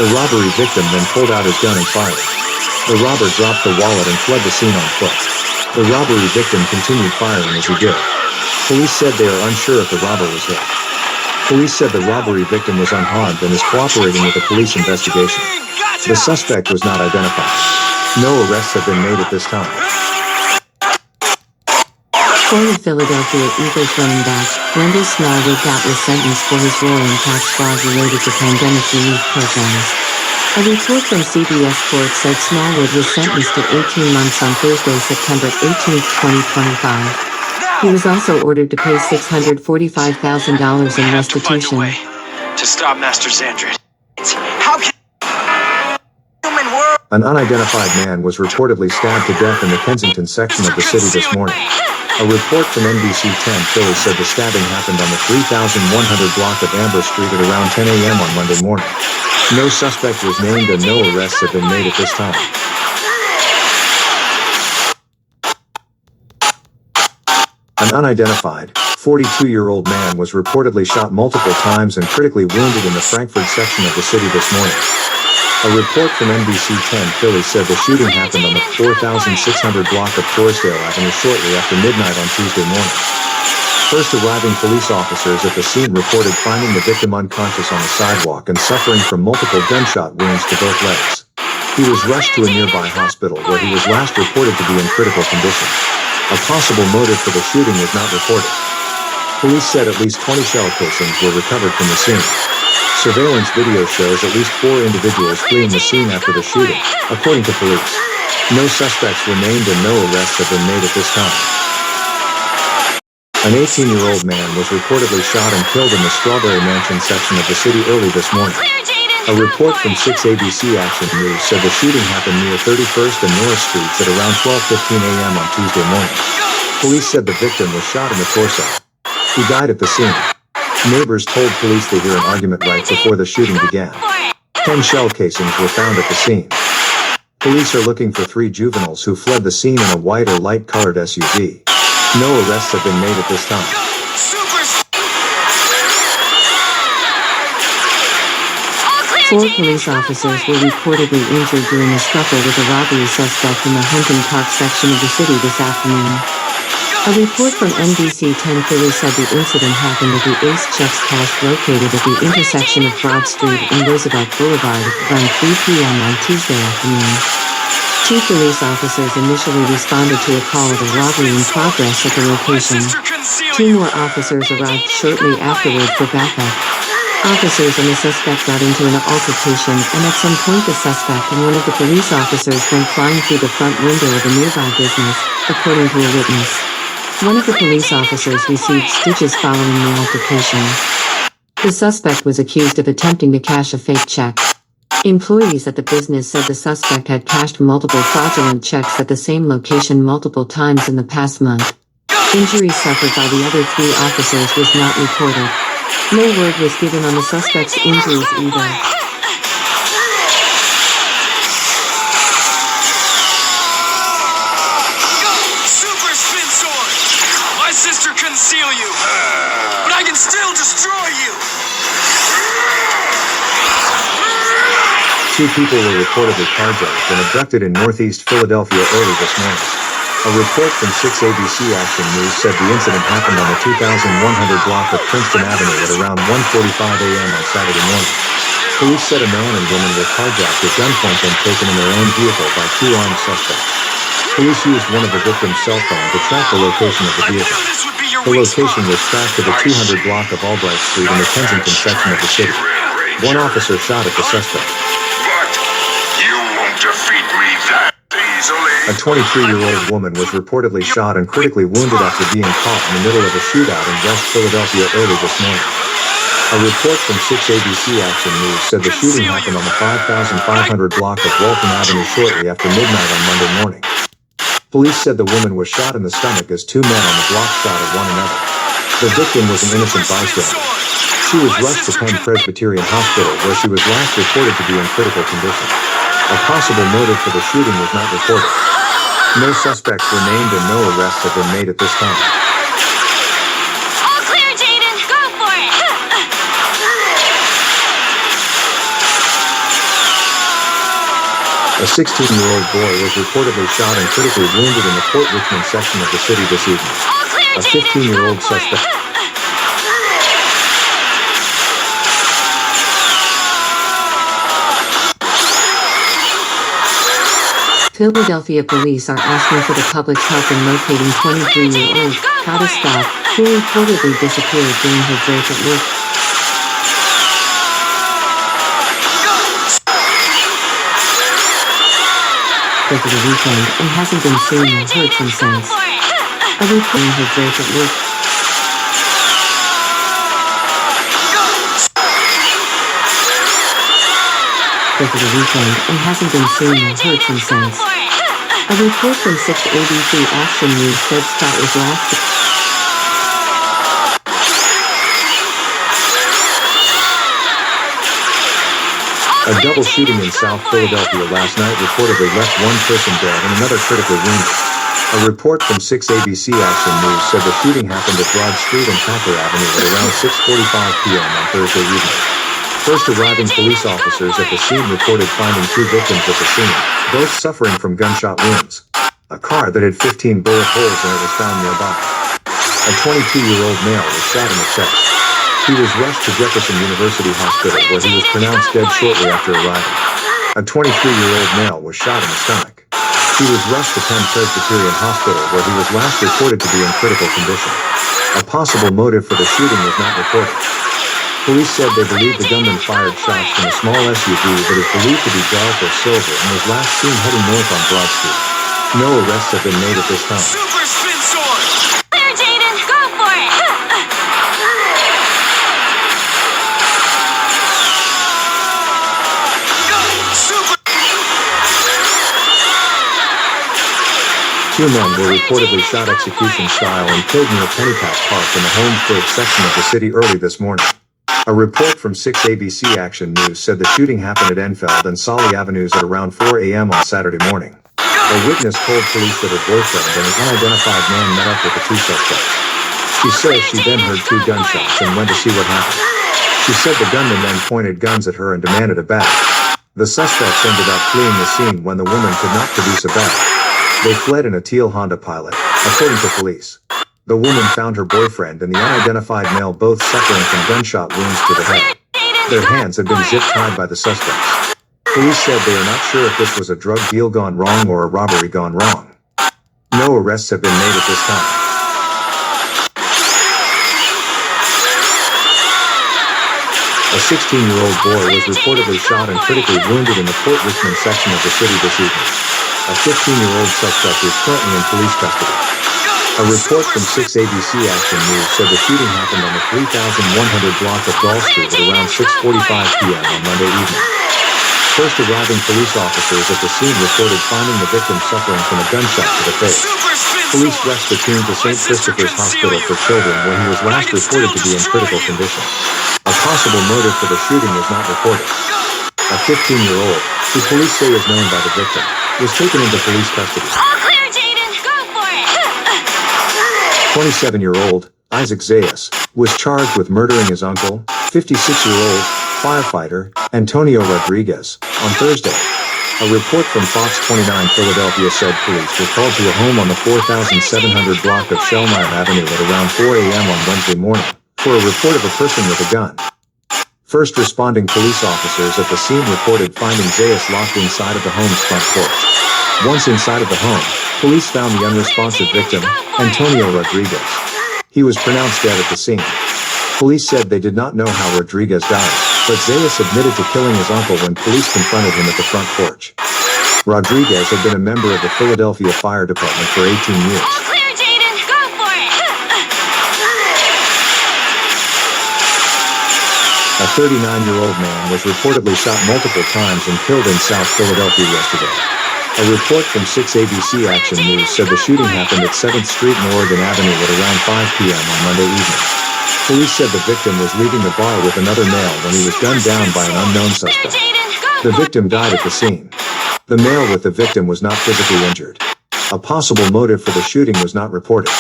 The robbery victim then pulled out his gun and fired. The robber dropped the wallet and fled the scene on foot. The robbery victim continued firing as he did. Police said they are unsure if the robber was hit. Police said the robbery victim was unharmed and is cooperating with the police investigation. The suspect was not identified. No arrests have been made at this time. Former Philadelphia Eagles running back, Wendell Smallwood was sentenced for his role in tax fraud related to pandemic relief programs. A report from CBS Court said Smallwood was sentenced to 18 months on Thursday, September 18, 2025. He was also ordered to pay $645,000 in restitution. To stop Master Xandred. How can human world? An unidentified man was reportedly stabbed to death in the Kensington section of the city this morning. A report from NBC 10 Philly said the stabbing happened on the 3100 block of Amber Street at around 10 a.m. on Monday morning. No suspect was named and no arrests have been made at this time. An unidentified, 42-year-old man was reportedly shot multiple times and critically wounded in the Frankford section of the city this morning. A report from NBC 10 Philly said the shooting happened on the 4600 block of Torresdale Avenue shortly after midnight on Tuesday morning. First arriving police officers at the scene reported finding the victim unconscious on the sidewalk and suffering from multiple gunshot wounds to both legs. He was rushed to a nearby hospital where he was last reported to be in critical condition. A possible motive for the shooting was not reported. Police said at least 20 shell casings were recovered from the scene. Surveillance video shows at least 4 individuals fleeing the scene after the shooting, according to police. No suspects were named and no arrests have been made at this time. An 18-year-old man was reportedly shot and killed in the Strawberry Mansion section of the city early this morning. A report from 6 ABC Action News said the shooting happened near 31st and Norris Streets at around 12:15 a.m. on Tuesday morning. Police said the victim was shot in the torso. He died at the scene. Neighbors told police they heard an argument right before the shooting began. 10 shell casings were found at the scene. Police are looking for 3 juveniles who fled the scene in a white or light-colored SUV. No arrests have been made at this time. 4 police officers were reportedly injured during a scuffle with a robbery suspect in the Hunting Park section of the city this afternoon. A report from NBC 10 Philly said the incident happened at the Ace Checks cache located at the intersection of Broad Street and Roosevelt Boulevard at around 3 p.m. on Tuesday afternoon. 2 police officers initially responded to a call of a robbery in progress at the location. 2 more officers arrived shortly afterward for backup. Officers and the suspect got into an altercation, and at some point the suspect and one of the police officers went flying through the front window of a nearby business, according to a witness. One of the police officers received stitches following the altercation. The suspect was accused of attempting to cash a fake check. Employees at the business said the suspect had cashed multiple fraudulent checks at the same location multiple times in the past month. Injury suffered by the other 3 officers was not reported. No word was given on the suspect's injuries either. Super Spin Sword! My sister conceal you, but I can still destroy you! 2 people were reportedly carjacked and abducted in northeast Philadelphia early this morning. A report from 6 ABC Action News said the incident happened on the 2100 block of Princeton Avenue at around 1:45 a.m. on Saturday morning. Police said a man and woman were carjacked at gunpoint and taken in their own vehicle by 2 armed suspects. Police used one of the victim's cell phones to track the location of the I knew vehicle. this would be your The weak location spot. was tracked to the 200 block of Albright Street in the Kensington section of the city. One officer shot at the suspect. But you won't defeat me that easily. A 23-year-old woman was reportedly shot and critically wounded after being caught in the middle of a shootout in West Philadelphia early this morning. A report from 6 ABC Action News said the shooting happened on the 5500 block of Walton Avenue shortly after midnight on Monday morning. Police said the woman was shot in the stomach as 2 men on the block shot at one another. The victim was an innocent bystander. She was rushed to Penn Presbyterian Hospital, where she was last reported to be in critical condition. A possible motive for the shooting was not reported. No suspects were named and no arrests have been made at this time. All clear, Jaden. Go for it. A 16-year-old boy was reportedly shot and critically wounded in the Port Richmond section of the city this evening. All clear, A Jaden. 15-year-old Go for it. suspect. Philadelphia police are asking for the public's help in locating 23-year-old Kata Scott, who reportedly disappeared during her break at work. Over the weekend and hasn't been seen or heard from since. A report on her break at work. Over the weekend and hasn't been seen or heard from since. A report from 6 ABC Action News said Scott was last. A double shooting in South Philadelphia last night reportedly left one person dead and another critically wounded. A report from 6 ABC Action News said the shooting happened at Broad Street and Packer Avenue at around 6:45 p.m. on Thursday evening. First arriving police officers at the scene reported finding 2 victims at the scene, both suffering from gunshot wounds. A car that had 15 bullet holes in it was found nearby. A 22-year-old male was shot in the chest. He was rushed to Jefferson University Hospital, where he was pronounced dead shortly after arriving. A 23-year-old male was shot in the stomach. He was rushed to Penn Presbyterian Hospital, where he was last reported to be in critical condition. A possible motive for the shooting was not reported. Police said they believe the gunman fired shots from a small SUV that is believed to be dark or silver and was last seen heading north on Broad Street. No arrests have been made at this time. Super spin sword. Clear, Jaden. Go for it. Super. 2 men were reportedly shot execution style and killed near Pennypack Park in the Holmesburg section of the city early this morning. A report from 6 ABC Action News said the shooting happened at Enfield and Solly Avenues at around 4 a.m. on Saturday morning. A witness told police that her boyfriend and an unidentified man met up with the 2 suspects. She says she then heard 2 gunshots and went to see what happened. She said the gunman then pointed guns at her and demanded a bag. The suspects ended up fleeing the scene when the woman could not produce a bag. They fled in a teal Honda Pilot, according to police. The woman found her boyfriend and the unidentified male both suffering from gunshot wounds to the head. Their hands had been zip-tied by the suspects. Police said they are not sure if this was a drug deal gone wrong or a robbery gone wrong. No arrests have been made at this time. A 16-year-old boy was reportedly shot and critically wounded in the Port Richmond section of the city this evening. A 15-year-old suspect is currently in police custody. A report from 6 ABC Action News said the shooting happened on the 3100 block of Gall Street at around 6:45 p.m. on Monday evening. First arriving police officers at the scene reported finding the victim suffering from a gunshot to the face. Super spin Police sword. rushed the team to St. Christopher's Hospital for Children when he was last reported to be in critical condition. A possible motive for the shooting was not reported. A 15-year-old, who police say is known by the victim, was taken into police custody. All clear, Jaden. Go for it. 27-year-old, Isaac Zayas, was charged with murdering his uncle, 56-year-old, firefighter, Antonio Rodriguez, On Thursday, a report from Fox 29 Philadelphia said police were called to a home on the 4700 block of Shellmeyer Avenue at around 4 a.m. on Wednesday morning for a report of a person with a gun. First responding police officers at the scene reported finding Zayas locked inside of the home's front porch. Once inside of the home, police found the unresponsive victim, Antonio Rodriguez. He was pronounced dead at the scene. Police said they did not know how Rodriguez died, but Zayas admitted to killing his uncle when police confronted him at the front porch. Rodriguez had been a member of the Philadelphia Fire Department for 18 years. All clear, Jaden. Go for it. A 39-year-old man was reportedly shot multiple times and killed in South Philadelphia yesterday. A report from 6 ABC Action News said the shooting happened at 7th Street and Oregon Avenue at around 5 p.m. on Monday evening. Police said the victim was leaving the bar with another male when he was gunned down by an unknown suspect. The victim died at the scene. The male with the victim was not physically injured. A possible motive for the shooting was not reported.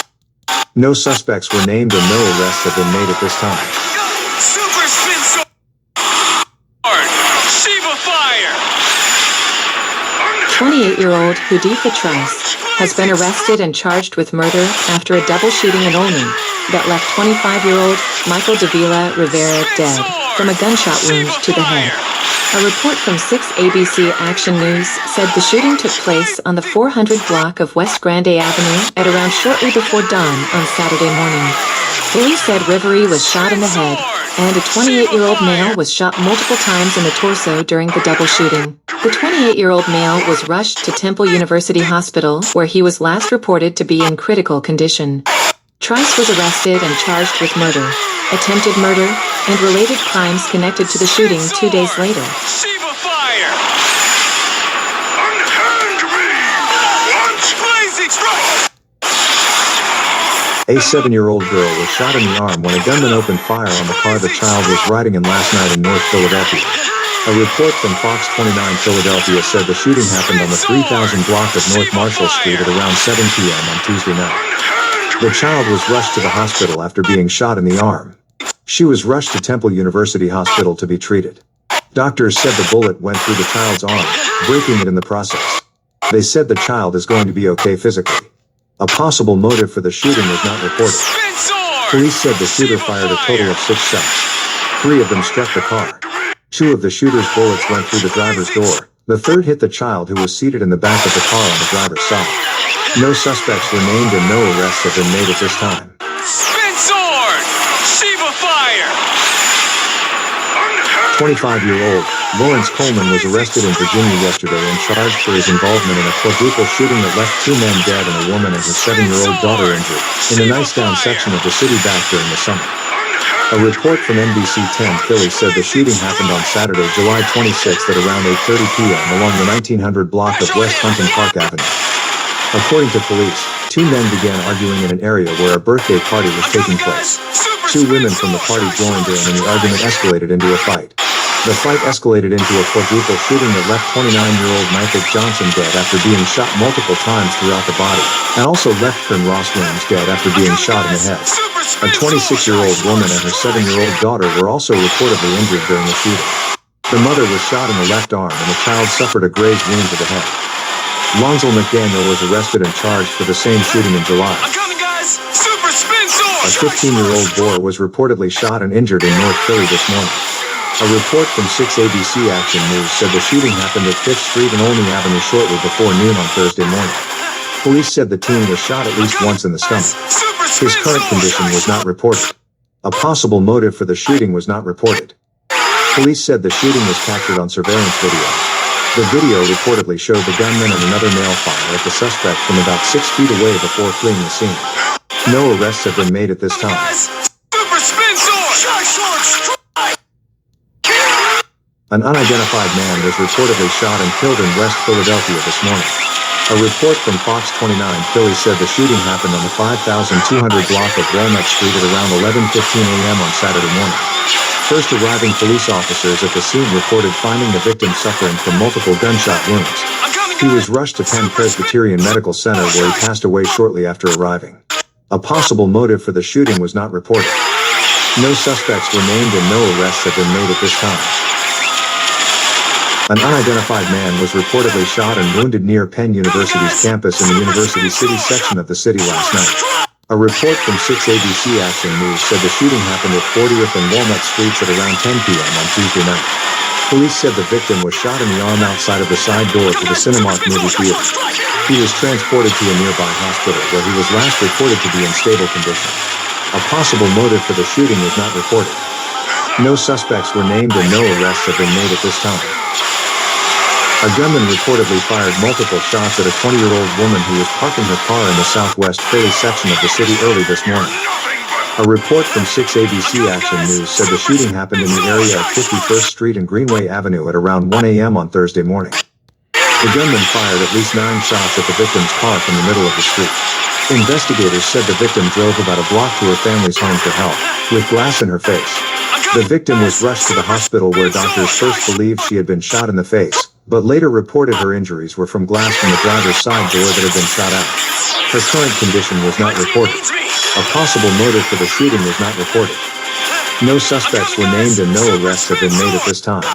No suspects were named and no arrests have been made at this time. Super spin sword. Shiva fire. 28-year-old Hudifa Trice has been arrested and charged with murder after a double shooting in Olney that left 25-year-old Michael Davila Rivera dead from a gunshot wound to the head. A report from 6 ABC Action News said the shooting took place on the 400 block of West Grande Avenue at around shortly before dawn on Saturday morning. Police said Rivera was shot in the head, and a 28-year-old male was shot multiple times in the torso during the double shooting. The 28-year-old male was rushed to Temple University Hospital, where he was last reported to be in critical condition. Trice was arrested and charged with murder, attempted murder, and related crimes connected to the shooting 2 days later. Shiva fire. Unhand me! What? Blazing strike. A 7-year-old girl was shot in the arm when a gunman opened fire on the car the child was riding in last night in North Philadelphia. A report from Fox 29 Philadelphia said the shooting happened on the 3000 block of North Marshall Street at around 7 p.m. on Tuesday night. The child was rushed to the hospital after being shot in the arm. She was rushed to Temple University Hospital to be treated. Doctors said the bullet went through the child's arm, breaking it in the process. They said the child is going to be okay physically. A possible motive for the shooting was not reported. Spin sword. Police said the shooter fired a total of 6 shots. 3 of them struck the car. 2 of the shooter's bullets went through the driver's door. The third hit the child who was seated in the back of the car on the driver's side. No suspects were named and no arrests have been made at this time. Spin sword. Shiva fire. 25-year-old Lawrence Coleman was arrested in Virginia yesterday and charged for his involvement in a quadruple shooting that left 2 men dead and a woman and her 7-year-old daughter injured in a Nicetown section of the city back during the summer. A report from NBC 10 Philly said the shooting happened on Saturday, July 26th at around 8:30 p.m. along the 1900 block of West Hunting Park Avenue. According to police, 2 men began arguing in an area where a birthday party was taking place. 2 women from the party joined in and the argument escalated into a fight. The fight escalated into a quadruple shooting that left 29-year-old Michael Johnson dead after being shot multiple times throughout the body, and also left Kern Ross Williams dead after being shot in the head. A 26-year-old woman and her 7-year-old daughter were also reportedly injured during the shooting. The mother was shot in the left arm and the child suffered a grazed wound to the head. Lonzo McDaniel was arrested and charged for the same shooting in July. I'm coming, guys. Super spin sword. A 15-year-old boy was reportedly shot and injured in North Philly this morning. A report from 6 ABC Action News said the shooting happened at 5th Street and Olney Avenue shortly before noon on Thursday morning. Police said the teen was shot at least once in the stomach. His current condition was not reported. A possible motive for the shooting was not reported. Police said the shooting was captured on surveillance video. The video reportedly showed the gunman and another male fire at the suspect from about 6 feet away before fleeing the scene. No arrests have been made at this time. Super spin sword. An unidentified man was reportedly shot and killed in West Philadelphia this morning. A report from Fox 29 Philly said the shooting happened on the 5200 block of Walnut Street at around 11:15 a.m. on Saturday morning. First arriving police officers at the scene reported finding the victim suffering from multiple gunshot wounds. He was rushed to Penn Presbyterian Medical Center where he passed away shortly after arriving. A possible motive for the shooting was not reported. No suspects were named and no arrests have been made at this time. An unidentified man was reportedly shot and wounded near Penn University's campus in the University City section of the city last night. A report from 6 ABC Action News said the shooting happened at 40th and Walnut Streets at around 10 p.m. on Tuesday night. Police said the victim was shot in the arm outside of the side door to the Cinemark movie theater. He was transported to a nearby hospital where he was last reported to be in stable condition. A possible motive for the shooting was not reported. No suspects were named and no arrests have been made at this time. A gunman reportedly fired multiple shots at a 20-year-old woman who was parking her car in the southwest Philly section of the city early this morning. A report from 6 ABC Action News said the shooting happened in the area of 51st Street and Greenway Avenue at around 1 a.m. on Thursday morning. The gunman fired at least 9 shots at the victim's car from the middle of the street. Investigators said the victim drove about a block to her family's home for help, with glass in her face. The victim was rushed to the hospital where doctors first believed she had been shot in the face, but later reported her injuries were from glass from the driver's side door that had been shot out. Her current condition was not reported. A possible motive for the shooting was not reported. No suspects were named and no arrests have been made at this time.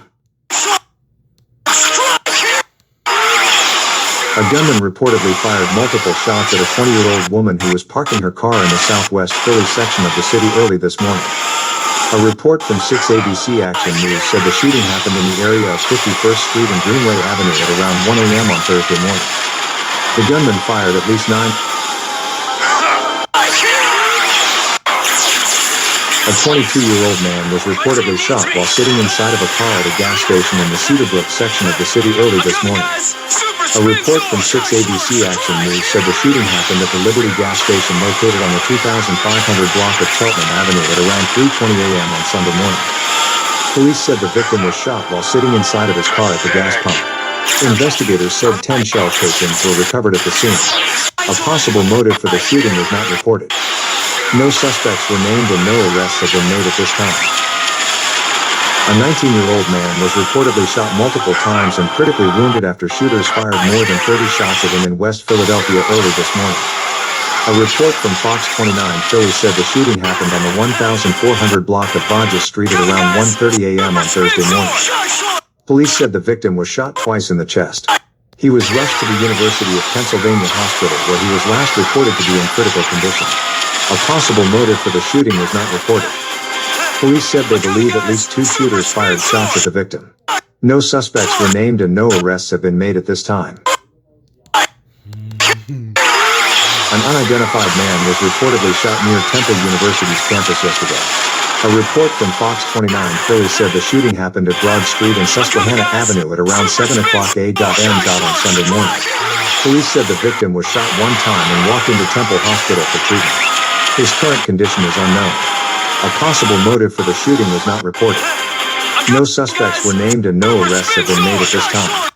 A gunman reportedly fired multiple shots at a 20-year-old woman who was parking her car in the southwest Philly section of the city early this morning. A report from 6 ABC Action News said the shooting happened in the area of 51st Street and Greenway Avenue at around 1 a.m. on Thursday morning. The gunman fired at least 9. A 22-year-old man was reportedly shot while sitting inside of a car at a gas station in the Cedarbrook section of the city early this morning. A report from 6 ABC Action News said the shooting happened at the Liberty gas station located on the 2500 block of Cheltenham Avenue at around 3:20 a.m. on Sunday morning. Police said the victim was shot while sitting inside of his car at the gas pump. Investigators said 10 shell casings were recovered at the scene. A possible motive for the shooting was not reported. No suspects were named and no arrests have been made at this time. A 19-year-old man was reportedly shot multiple times and critically wounded after shooters fired more than 30 shots at him in West Philadelphia early this morning. A report from Fox 29 Philly said the shooting happened on the 1400 block of Bodges Street at around 1:30 a.m. on Thursday morning. Police said the victim was shot twice in the chest. He was rushed to the University of Pennsylvania Hospital where he was last reported to be in critical condition. A possible motive for the shooting was not reported. Police said they believe at least 2 shooters fired shots at the victim. No suspects were named and no arrests have been made at this time. An unidentified man was reportedly shot near Temple University's campus yesterday. A report from Fox 29 Philly said the shooting happened at Broad Street and Susquehanna Avenue at around 7 o'clock a.m. on Sunday morning. Police said the victim was shot one time and walked into Temple Hospital for treatment. His current condition is unknown. A possible motive for the shooting was not reported. No suspects were named and no arrests have been made at this time.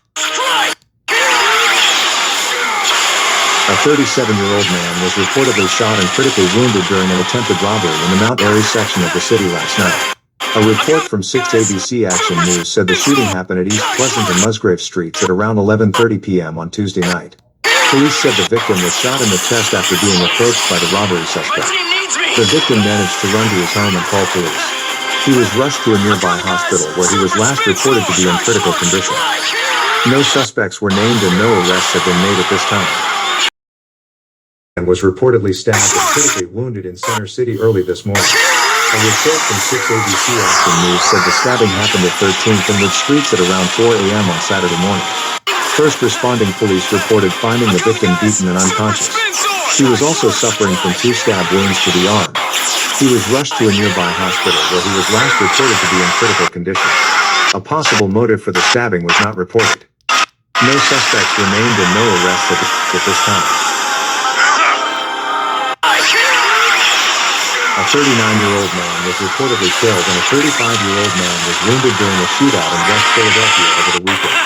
A 37-year-old man was reportedly shot and critically wounded during an attempted robbery in the Mount Airy section of the city last night. A report from 6 ABC Action News said the shooting happened at East Pleasant and Musgrave Streets at around 11:30 p.m. on Tuesday night. Police said the victim was shot in the chest after being approached by the robbery suspect. The victim managed to run to his home and call police. He was rushed to a nearby hospital where he was last reported to be in critical condition. No suspects were named and no arrests have been made at this time. And was reportedly stabbed and critically wounded in Center City early this morning. A report from 6 ABC Action News said the stabbing happened at 13th and Wood Streets at around 4 a.m. on Saturday morning. First responding police reported finding the victim beaten and unconscious. He was also suffering from 2 stab wounds to the arm. He was rushed to a nearby hospital where he was last reported to be in critical condition. A possible motive for the stabbing was not reported. No suspects were named and no arrests at this time. A 39-year-old man was reportedly killed and a 35-year-old man was wounded during a shootout in West Philadelphia over the weekend.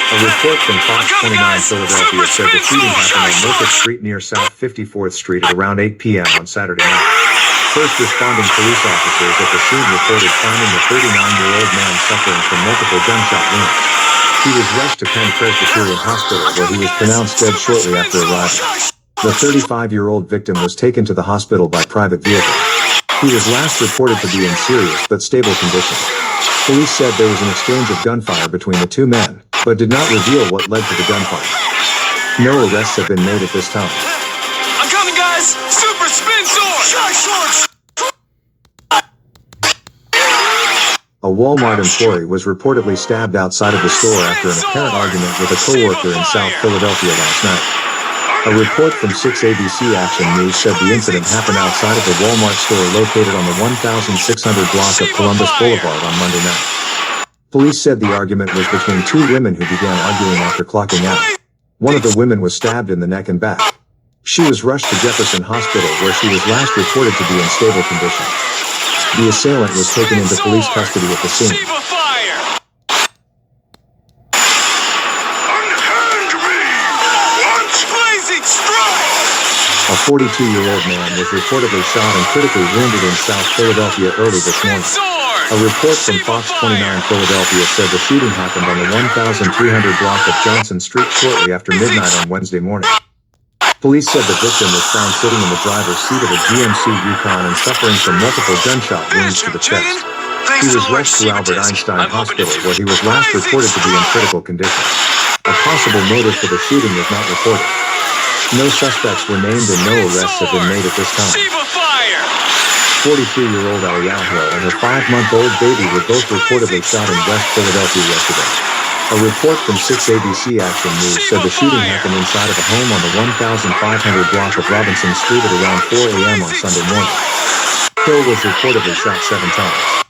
A report from Fox 29 Philadelphia said the shooting happened on Locust Street near South 54th Street at around 8 p.m. on Saturday night. First responding police officers at the scene reported finding the 39-year-old man suffering from multiple gunshot wounds. He was rushed to Penn Presbyterian Hospital where he was pronounced dead shortly after arrival. The 35-year-old victim was taken to the hospital by private vehicle. He was last reported to be in serious but stable condition. Police said there was an exchange of gunfire between the two men, but did not reveal what led to the gunfight. No arrests have been made at this time. I'm coming, guys! Super spin sword! Shark sword! A Walmart employee was reportedly stabbed outside of the store after an apparent argument with a coworker in South Philadelphia last night. A report from 6 ABC Action News said the incident happened outside of the Walmart store located on the 1600 block of Columbus Boulevard on Monday night. Police said the argument was between two women who began arguing after clocking out. One of the women was stabbed in the neck and back. She was rushed to Jefferson Hospital where she was last reported to be in stable condition. The assailant was taken into police custody at the scene. Shiva fire! Unhand me! What? Blazing strike! A 42-year-old man was reportedly shot and critically wounded in South Philadelphia early this morning. Sword! A report from Fox 29 Philadelphia said the shooting happened on the 1300 block of Johnson Street shortly after midnight on Wednesday morning. Police said the victim was found sitting in the driver's seat of a GMC Yukon and suffering from multiple gunshot wounds to the chest. He was rushed to Albert Einstein Hospital where he was last reported to be in critical condition. A possible motive for the shooting was not reported. No suspects were named and no arrests have been made at this time. Shiva fire! 43-year-old Aliaho and her 5-month-old baby were both reportedly shot in West Philadelphia yesterday. A report from 6 ABC Action News said the shooting happened inside of a home on the 1500 block of Robinson Street at around 4 a.m. on Sunday morning. Hill was reportedly shot 7 times.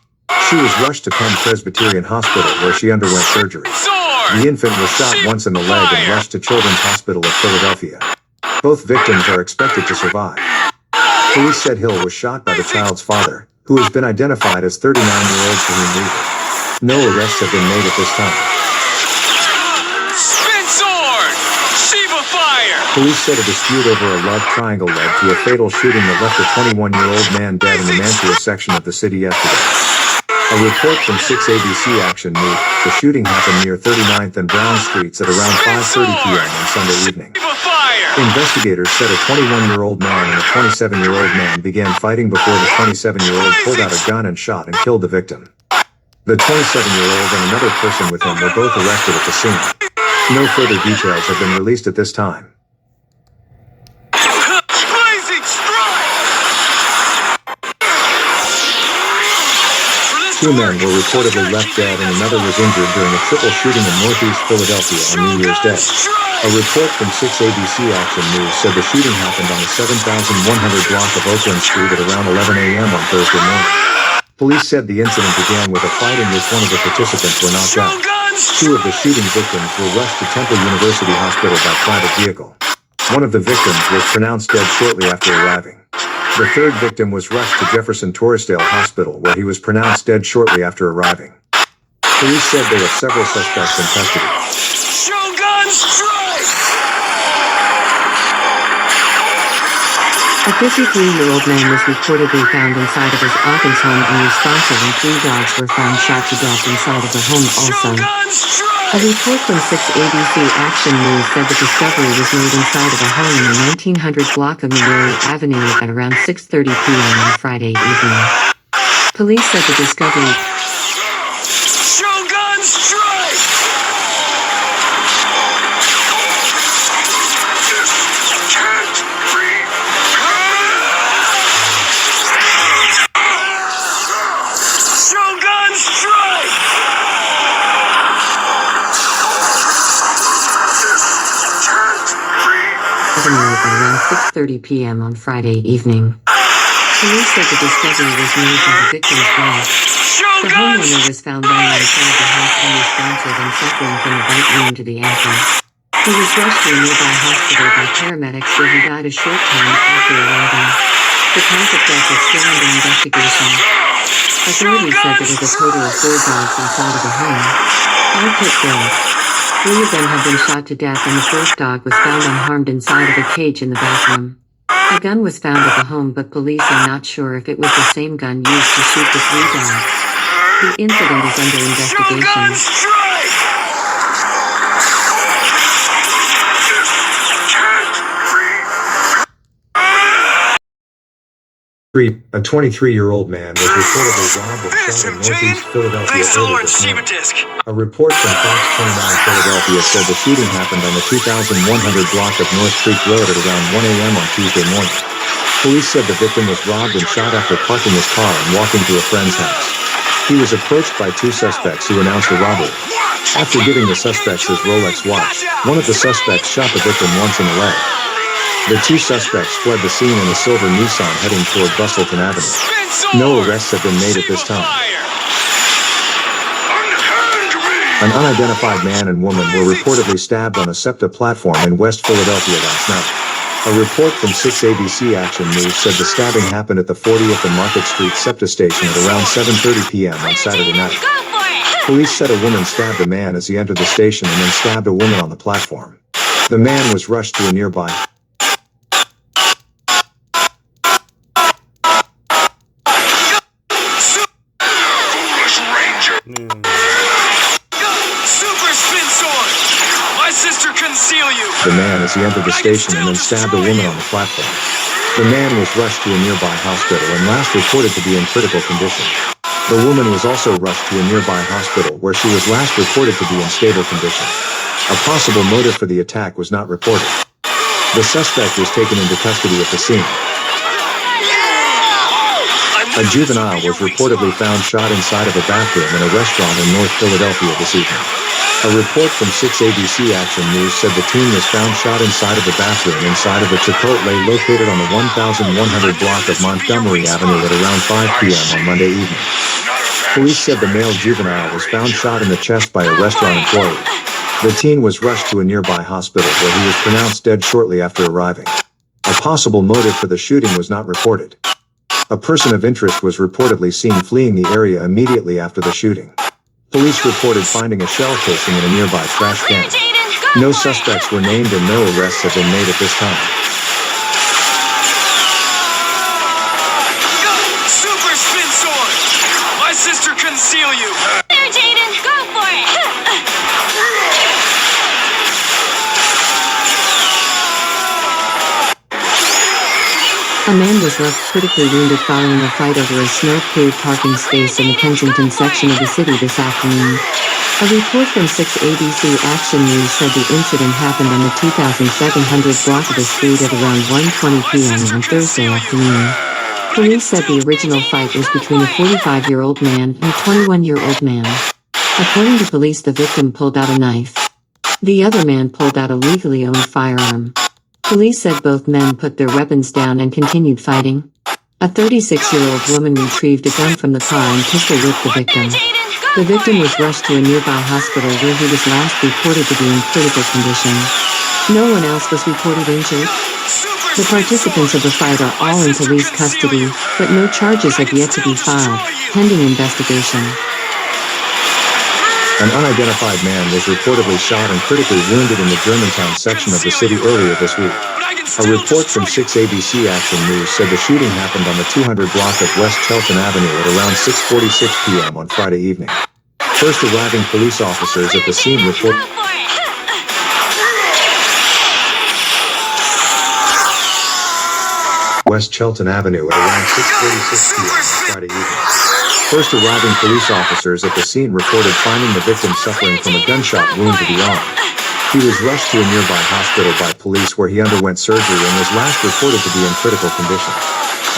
She was rushed to Penn Presbyterian Hospital where she underwent surgery. Sword! The infant was shot once in the leg and rushed to Children's Hospital of Philadelphia. Both victims are expected to survive. Police said Hill was shot by the child's father, who has been identified as 39-year-old Fahim Weaver. No arrests have been made at this time. Spin sword! Shiva fire! Police said a dispute over a love triangle led to a fatal shooting that left a 21-year-old man dead in the Mantua section of the city yesterday. A report from 6 ABC Action News, the shooting happened near 39th and Brown Streets at around 5:30 p.m. on Sunday evening. Shiva fire! Investigators said a 21-year-old man and a 27-year-old man began fighting before the 27-year-old pulled out a gun and shot and killed the victim. The 27-year-old and another person with him were both arrested at the scene. No further details have been released at this time. Blazing strike! Two men were reportedly left dead and another was injured during a triple shooting in northeast Philadelphia on New Year's Day. A report from 6 ABC Action News said the shooting happened on the 7100 block of Oakland Street at around 11 a.m. on Thursday morning. Police said the incident began with a fight in which one of the participants were knocked out. Two of the shooting victims were rushed to Temple University Hospital by private vehicle. One of the victims was pronounced dead shortly after arriving. The third victim was rushed to Jefferson Torresdale Hospital where he was pronounced dead shortly after arriving. Police said there were several suspects in custody. Shogun strike! A 53-year-old man was reportedly found inside of his Athens home unresponsive and 3 dogs were found shot to death inside of the home also. Shogun strike! A report from 6 ABC Action News said the discovery was made inside of a home in the 1900 block of Missouri Avenue at around 6:30 p.m. on Friday evening. Police said the discovery Shogun strike! Can't be. Shogun strike! Avenue at around 6:30 p.m. on Friday evening. Police said the discovery was made by the victim's wife. The Shogun homeowner was found lying inside the house unresponsive and suffering from a bite wound to the ankle. He was rushed to a nearby hospital by paramedics where he died a short time after arriving. The cause of death is still under investigation. Authorities said there was a total of 4 dogs inside of the home. All pit dead. 3 of them have been shot to death and the 4th dog was found unharmed inside of a cage in the bathroom. A gun was found at the home but police are not sure if it was the same gun used to shoot the 3 dogs. The incident is under investigation. Shogun strike! A 23-year-old man was reportedly robbed and shot in northeast Philadelphia Thanks to earlier Lawrence this morning. Shiva-Disc. A report from Fox 29 Philadelphia said the shooting happened on the 2100 block of North Creek Road at around 1 a.m. on Tuesday morning. Police said the victim was robbed and shot after parking his car and walking to a friend's house. He was approached by two suspects who announced a robbery. After giving the suspects his Rolex watch, one of the suspects shot the victim once in the leg. The two suspects fled the scene in a silver Nissan heading toward Bustleton Avenue. No arrests have been made at this time. Unhand me! An unidentified man and woman were reportedly stabbed on a SEPTA platform in West Philadelphia last night. A report from 6 ABC Action News said the stabbing happened at the 40th and Market Street SEPTA station at around 7:30 p.m. on Saturday night. Go for it. Police said a woman stabbed a man as he entered the station and then stabbed a woman on the platform. The man was rushed to a nearby Foolish ranger! Super spin sword! My sister conceal you! the man as he entered the station and then stabbed a woman on the platform. The man was rushed to a nearby hospital and last reported to be in critical condition. The woman was also rushed to a nearby hospital where she was last reported to be in stable condition. A possible motive for the attack was not reported. The suspect was taken into custody at the scene. A juvenile was reportedly found shot inside of a bathroom in a restaurant in North Philadelphia this evening. A report from 6 ABC Action News said the teen was found shot inside of a bathroom inside of a Chipotle located on the 1100 block of Montgomery Avenue at around 5 p.m. on Monday evening. Police said the male juvenile was found shot in the chest by a restaurant employee. The teen was rushed to a nearby hospital where he was pronounced dead shortly after arriving. A possible motive for the shooting was not reported. A person of interest was reportedly seen fleeing the area immediately after the shooting. Police reported finding a shell casing in a nearby trash Clear, can. Jaden. Go No for it. suspects were named and no arrests have been made at this time. Super spin sword! My sister conceal you! Clear, Jaden. Go for it. A man was left critically wounded following a fight over a snow-cleared parking space in the Kensington section of the city this afternoon. A report from 6 ABC Action News said the incident happened on the 2700 block of the street at around 1:20 p.m. on Thursday afternoon. Police said the original fight was between a 45-year-old man and a 21-year-old man. According to police, the victim pulled out a knife. The other man pulled out a legally owned firearm. Police said both men put their weapons down and continued fighting. A 36-year-old woman retrieved a gun from the car and pistol-whipped the victim. The victim was rushed to a nearby hospital where he was last reported to be in critical condition. No one else was reported injured. The participants of the fight are all in police custody, but no charges have yet to be filed, pending investigation. An unidentified man was reportedly shot and critically wounded in the Germantown section of the city earlier this week. A report from 6 ABC Action News said the shooting happened on the 200 block of West Chelton Avenue at around 6:46 p.m. on Friday evening. First arriving police officers at the scene report Go for it. West Chelton Avenue at around 6:46 p.m. on Friday evening. First arriving police officers at the scene reported finding the victim suffering from a gunshot wound to the arm. He was rushed to a nearby hospital by police where he underwent surgery and was last reported to be in critical condition.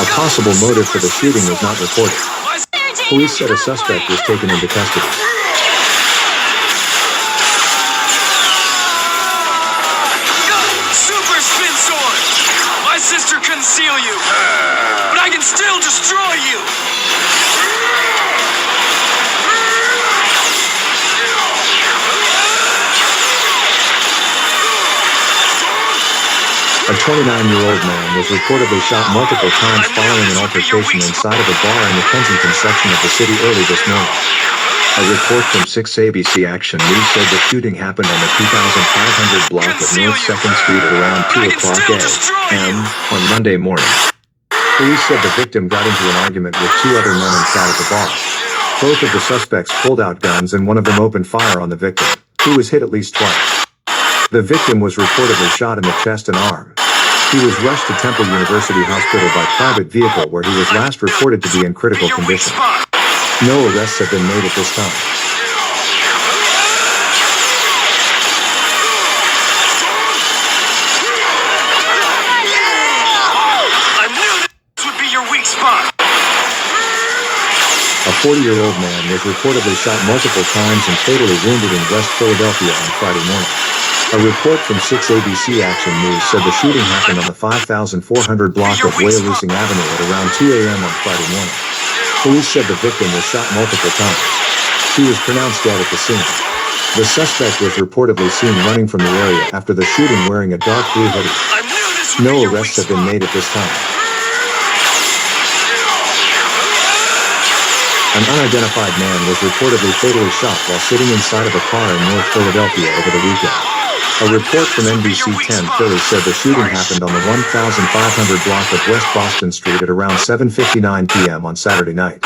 A possible motive for the shooting was not reported. Police said a suspect was taken into custody. Super spin sword! My sister conceal you! But I can still destroy you! A 29-year-old man was reportedly shot multiple times following an altercation inside of a bar in the Kensington section of the city early this morning. A report from 6 ABC Action News said the shooting happened on the 2500 block of North 2nd Street at around 2 o'clock a.m. on Monday morning. Police said the victim got into an argument with two other men inside of the bar. Both of the suspects pulled out guns and one of them opened fire on the victim, who was hit at least twice. The victim was reportedly shot in the chest and arm. He was rushed to Temple University Hospital by private vehicle where he was last reported to be in critical Your weak condition. spot. No arrests have been made at this time. I knew this would be your weak spot. A 40-year-old man was reportedly shot multiple times and fatally wounded in West Philadelphia on Friday morning. A report from 6 ABC Action News said the shooting happened on the 5400 block of Wyalusing Avenue at around 2 a.m. on Friday morning. Police said the victim was shot multiple times. He was pronounced dead at the scene. The suspect was reportedly seen running from the area after the shooting wearing a dark blue hoodie. I knew this would be No your weak arrests have been spot. made at this time. An unidentified man was reportedly fatally shot while sitting inside of a car in North Philadelphia over the weekend. A report from NBC 10 Philly said the shooting happened on the 1500 block of West Boston Street at around 7:59 p.m. on Saturday night.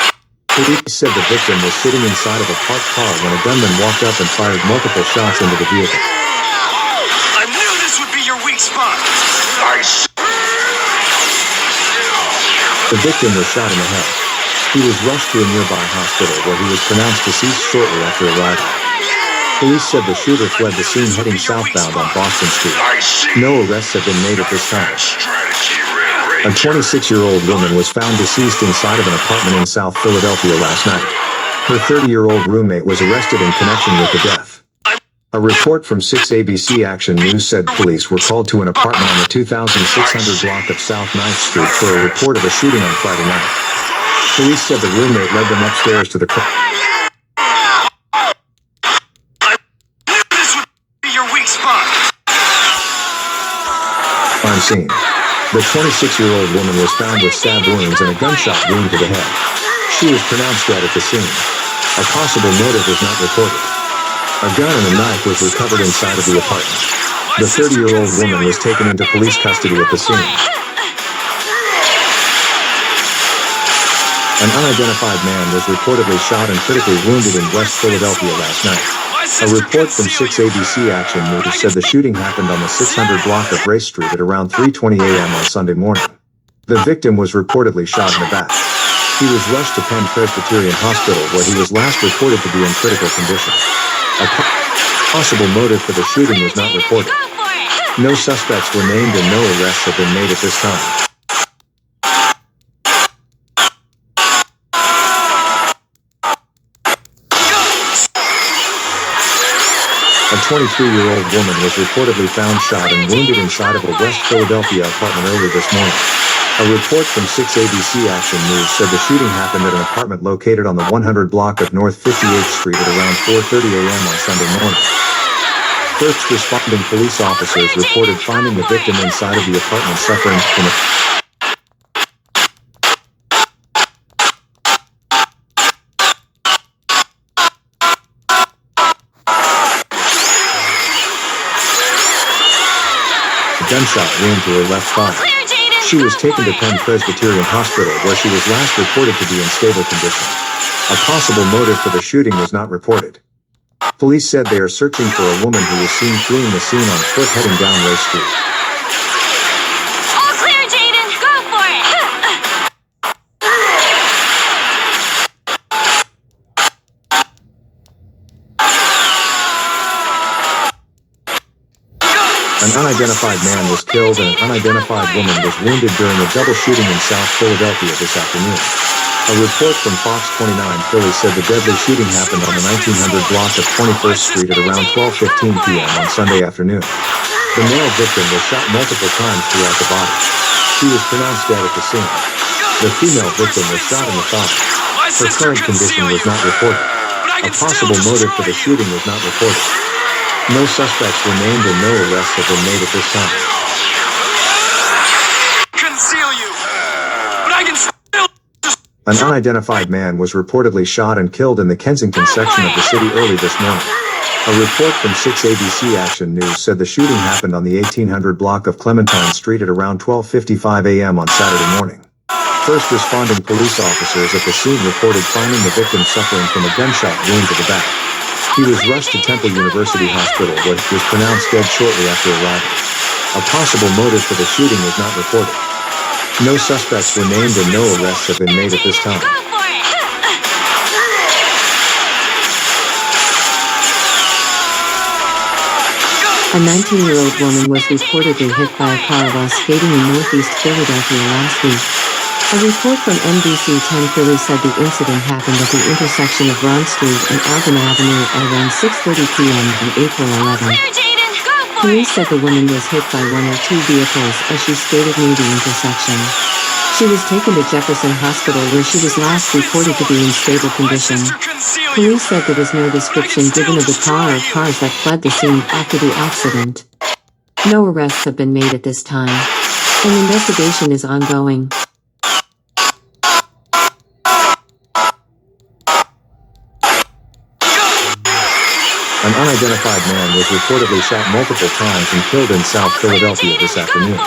Police said the victim was sitting inside of a parked car when a gunman walked up and fired multiple shots into the vehicle. I knew this would be your weak spot. The victim was shot in the head. He was rushed to a nearby hospital where he was pronounced deceased shortly after arriving. Police said the shooter fled the scene heading southbound on Boston Street. No arrests have been made at this time. A 26-year-old woman was found deceased inside of an apartment in South Philadelphia last night. Her 30-year-old roommate was arrested in connection with the death. A report from 6 ABC Action News said police were called to an apartment on the 2600 block of South 9th Street for a report of a shooting on Friday night. Police said the roommate led them upstairs to the car. This would be your weak spot. Crime scene. The 26-year-old woman was found with stab wounds and a gunshot wound to the head. She was pronounced dead at the scene. A possible motive was not reported. A gun and a knife was recovered inside of the apartment. The 30-year-old woman was taken into police custody at the scene. An unidentified man was reportedly shot and critically wounded in West Philadelphia last night. A report from 6 ABC Action News said the shooting happened on the 600 block of Race Street at around 3:20 a.m. on Sunday morning. The victim was reportedly shot in the back. He was rushed to Penn Presbyterian Hospital where he was last reported to be in critical condition. A possible motive for the shooting was not reported. Go for it. No suspects were named and no arrests have been made at this time. A 23-year-old woman was reportedly found shot and wounded inside of a West Philadelphia apartment early this morning. A report from 6 ABC Action News said the shooting happened at an apartment located on the 100 block of North 58th Street at around 4:30 a.m. on Sunday morning. First responding police officers reported finding the victim inside of the apartment suffering from a gunshot wound to her left thigh. Clear, Jaden. She was taken to Penn Presbyterian Hospital where she was last reported to be in stable condition. A possible motive for the shooting was not reported. Police said they are searching for a woman who was seen fleeing the scene on foot heading down Race Street. All clear, Jaden. Go for it. An unidentified man was killed and an unidentified woman was wounded during a double shooting in South Philadelphia this afternoon. A report from Fox 29 Philly said the deadly shooting happened on the 1900 block of 21st Street at around 12:15 p.m. on Sunday afternoon. The male victim was shot multiple times throughout the body. He was pronounced dead at the scene. The female victim was shot in the thigh. Her current condition was not reported. A possible motive for the shooting was not reported. No suspects were named and no arrests have been made at this time. Conceal you. But I can still just... An unidentified man was reportedly shot and killed in the Kensington section of the city early this morning. A report from 6 ABC Action News said the shooting happened on the 1800 block of Clementine Street at around 12:55 a.m. on Saturday morning. First responding police officers at the scene reported finding the victim suffering from a gunshot wound to the back. He was rushed to Temple University Hospital where he was pronounced dead shortly after arriving. A possible motive for the shooting was not reported. No suspects were named and no arrests have been made at this time. Go for it! A 19-year-old woman was reportedly hit by a car while skating in northeast Philadelphia last week. A report from NBC 10 Philly said the incident happened at the intersection of Ron Street and Alvin Avenue at around 6:30 p.m. on April 11. Clear, Jaden! Go for Police it! said the woman was hit by one or two vehicles as she skated near the intersection. She was taken to Jefferson Hospital where she was last reported to be in stable condition. Police said there was no description given of the car or cars that fled the scene after the accident. No arrests have been made at this time. An investigation is ongoing. An unidentified man was reportedly shot multiple times and killed in South Philadelphia this afternoon.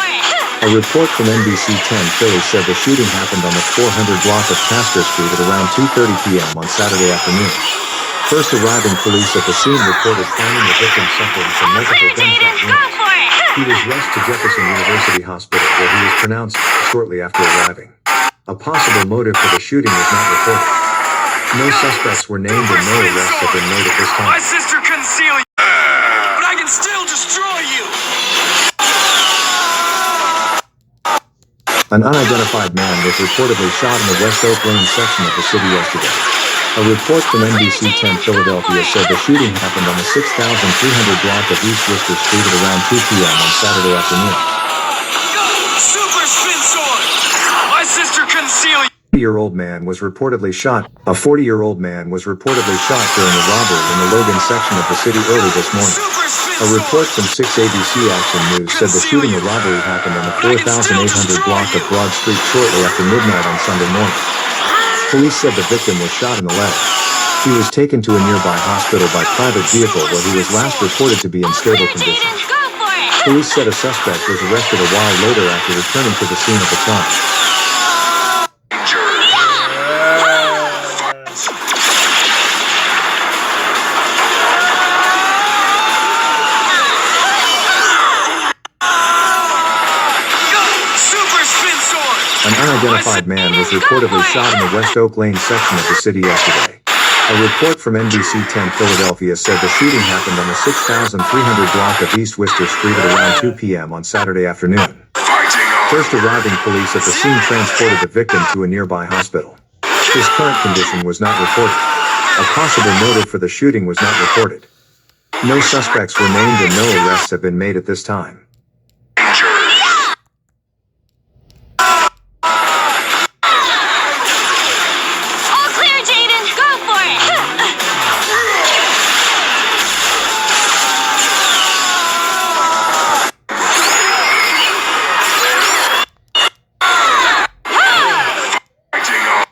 A report from NBC 10 Philly said the shooting happened on the 400 block of Tasker Street at around 2:30 p.m. on Saturday afternoon. First arriving police at the scene reported finding the victim suffering from multiple gunshot wounds. He was rushed to Jefferson University Hospital where he was pronounced shortly after arriving. A possible motive for the shooting was not reported. No suspects were named and no arrests have been made at this My time. sister conceal you, but I can still destroy you. An unidentified man was reportedly shot in the West Oak Lane section of the city yesterday. A report from NBC 10 Philadelphia said the shooting happened on the 6,300 block of East Worcester Street at around 2 p.m. on Saturday afternoon. Super spin sword. My sister conceal you. A 40-year-old man was reportedly shot. A 40-year-old man was reportedly shot during a robbery in the Logan section of the city early this morning. Super spin A sword. report from 6 ABC Action News said the shooting and robbery happened on the 4,800 block of Broad Street shortly after midnight on Sunday morning. Police said the victim was shot in the leg. He was taken to a nearby hospital by private vehicle where he was last reported to be in stable condition. Go for it! Police said a suspect was arrested a while later after returning to the scene of the crime. Super spin sword. An unidentified man was reportedly shot in the West Oak Lane section of the city yesterday. A report from NBC 10 Philadelphia said the shooting happened on the 6,300 block of East Worcester Street at around 2 p.m. on Saturday afternoon. Fighting on. First arriving police at the scene transported the victim to a nearby hospital. His current condition was not reported. A possible motive for the shooting was not reported. No suspects were named and no arrests have been made at this time. All clear, Jaden! Go for it! Fighting on.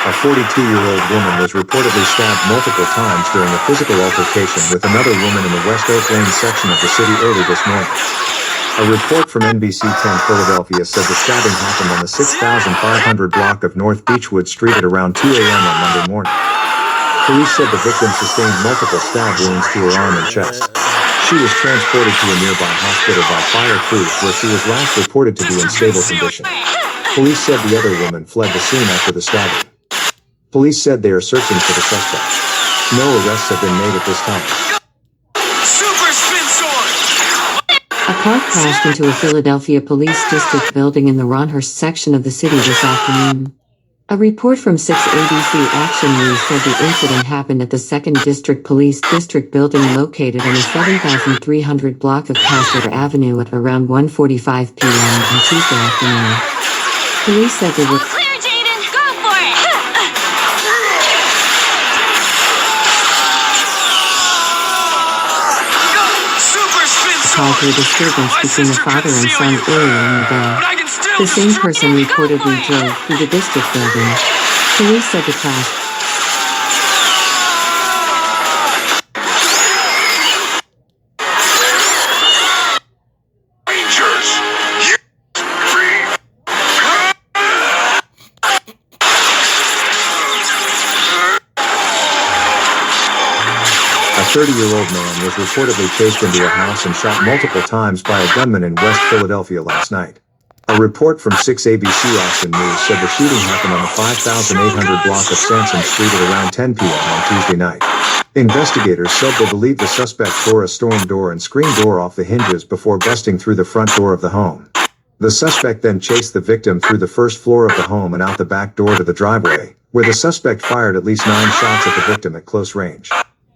A 42-year-old woman was reportedly stabbed multiple times during a physical altercation with another woman in the West Oak Lane section of the city early this morning. A report from NBC 10 Philadelphia said the stabbing happened on the 6,500 block of North Beechwood Street at around 2 a.m. on Monday morning. Police said the victim sustained multiple stab wounds to her arm and chest. She was transported to a nearby hospital by fire crews where she was last reported to be in stable condition. Police said the other woman fled the scene after the stabbing. Police said they are searching for the suspect. No arrests have been made at this time. Super spin sword. A car crashed into a Philadelphia Police District building in the Ronhurst section of the city this afternoon. A report from 6 ABC Action News said the incident happened at the 2nd District Police District building located on the 7,300 block of Pastor Avenue at around 1:45 p.m. on Tuesday afternoon. Police said they were Clear, Jaden! Go for it! Super spin called for a sword. disturbance between a father and son earlier in the day. But I can still The same destroy person reportedly drove through the district building. Police said the crash Rangers. You free. A 30-year-old man was reportedly chased into a house and shot multiple times by a gunman in West Philadelphia last night. A report from 6 ABC Action News said the shooting happened on the 5800 block of Sansom Street at around 10 p.m. on Tuesday night. Investigators said they believe the suspect tore a storm door and screen door off the hinges before busting through the front door of the home. The suspect then chased the victim through the first floor of the home and out the back door to the driveway, where the suspect fired at least 9 shots at the victim at close range.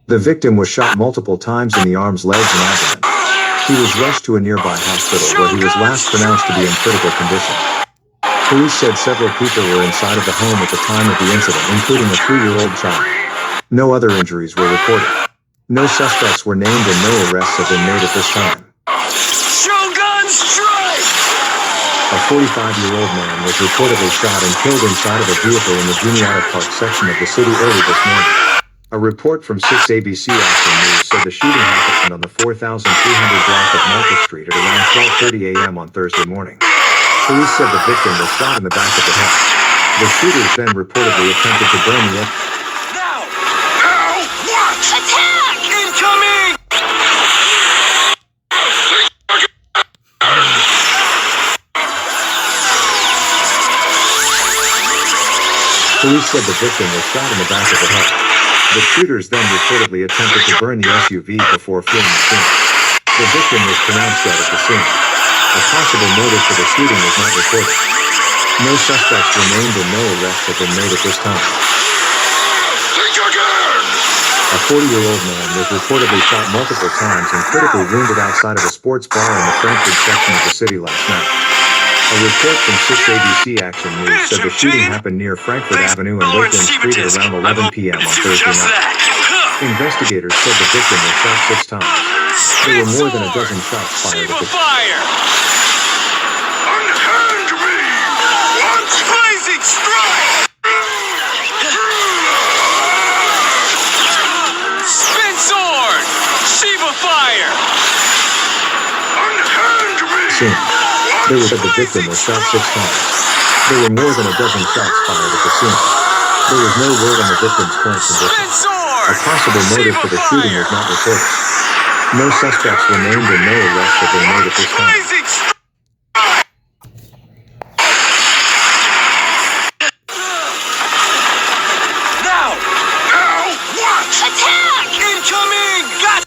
The victim was shot multiple times in the arms, legs, and abdomen. He was rushed to a nearby hospital where he was last pronounced to be in critical condition. Police said several people were inside of the home at the time of the incident, including a 3-year-old child. No other injuries were reported. No suspects were named and no arrests have been made at this time. Shogun strike! A 45-year-old man was reportedly shot and killed inside of a vehicle in the Juniata Park section of the city early this morning. A report from 6 ABC Action News said the shooting happened on the 4300 block of Market Street at around 12:30 a.m. on Thursday morning. Police said the victim was shot in the back of the head. The shooters then reportedly attempted to burn the Now! What? Attack! Incoming! Police said the victim was shot in the back of the head. The shooters then reportedly attempted to burn the SUV before fleeing the scene. The victim was pronounced dead at the scene. A possible motive for the shooting was not reported. No suspects were named and no arrests have been made at this time. Think again! A 40-year-old man was reportedly shot multiple times and critically wounded outside of a sports bar in the Frankford section of the city last night. A report from 6 ABC Action News said the shooting happened near Frankfurt Avenue and Lakeland Street at around 11 p.m. on Thursday night. Investigators said the victim was shot 6 times. There were more than a dozen shots fired at the Fire! Unhand me! What? Blazing strike! Spin sword! Shiva fire! Unhand me! scene. They said the victim was shot 6 times. There were more than a dozen shots fired at the scene. There was no word on the victim's current condition. A possible motive for the shooting was not reported. No suspects were named and no arrests have been made at this time. Now! What? Attack! Incoming! Got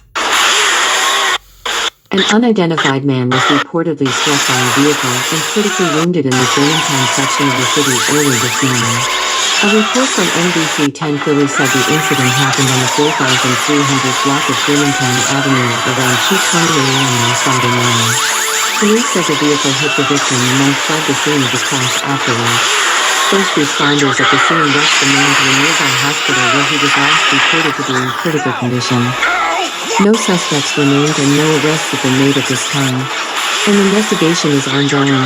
An unidentified man was reportedly struck by a vehicle and critically wounded in the Germantown section of the city early this morning. A report from NBC 10 Philly said the incident happened on the 4300 block of Germantown Avenue around 2:20 a.m. on Friday morning. Police said the vehicle hit the victim and then fled the scene of the crash afterwards. First responders at the scene rushed the man to a nearby hospital where he was last reported to be in critical condition. No suspects were named and no arrests have been made at this time. An investigation is ongoing.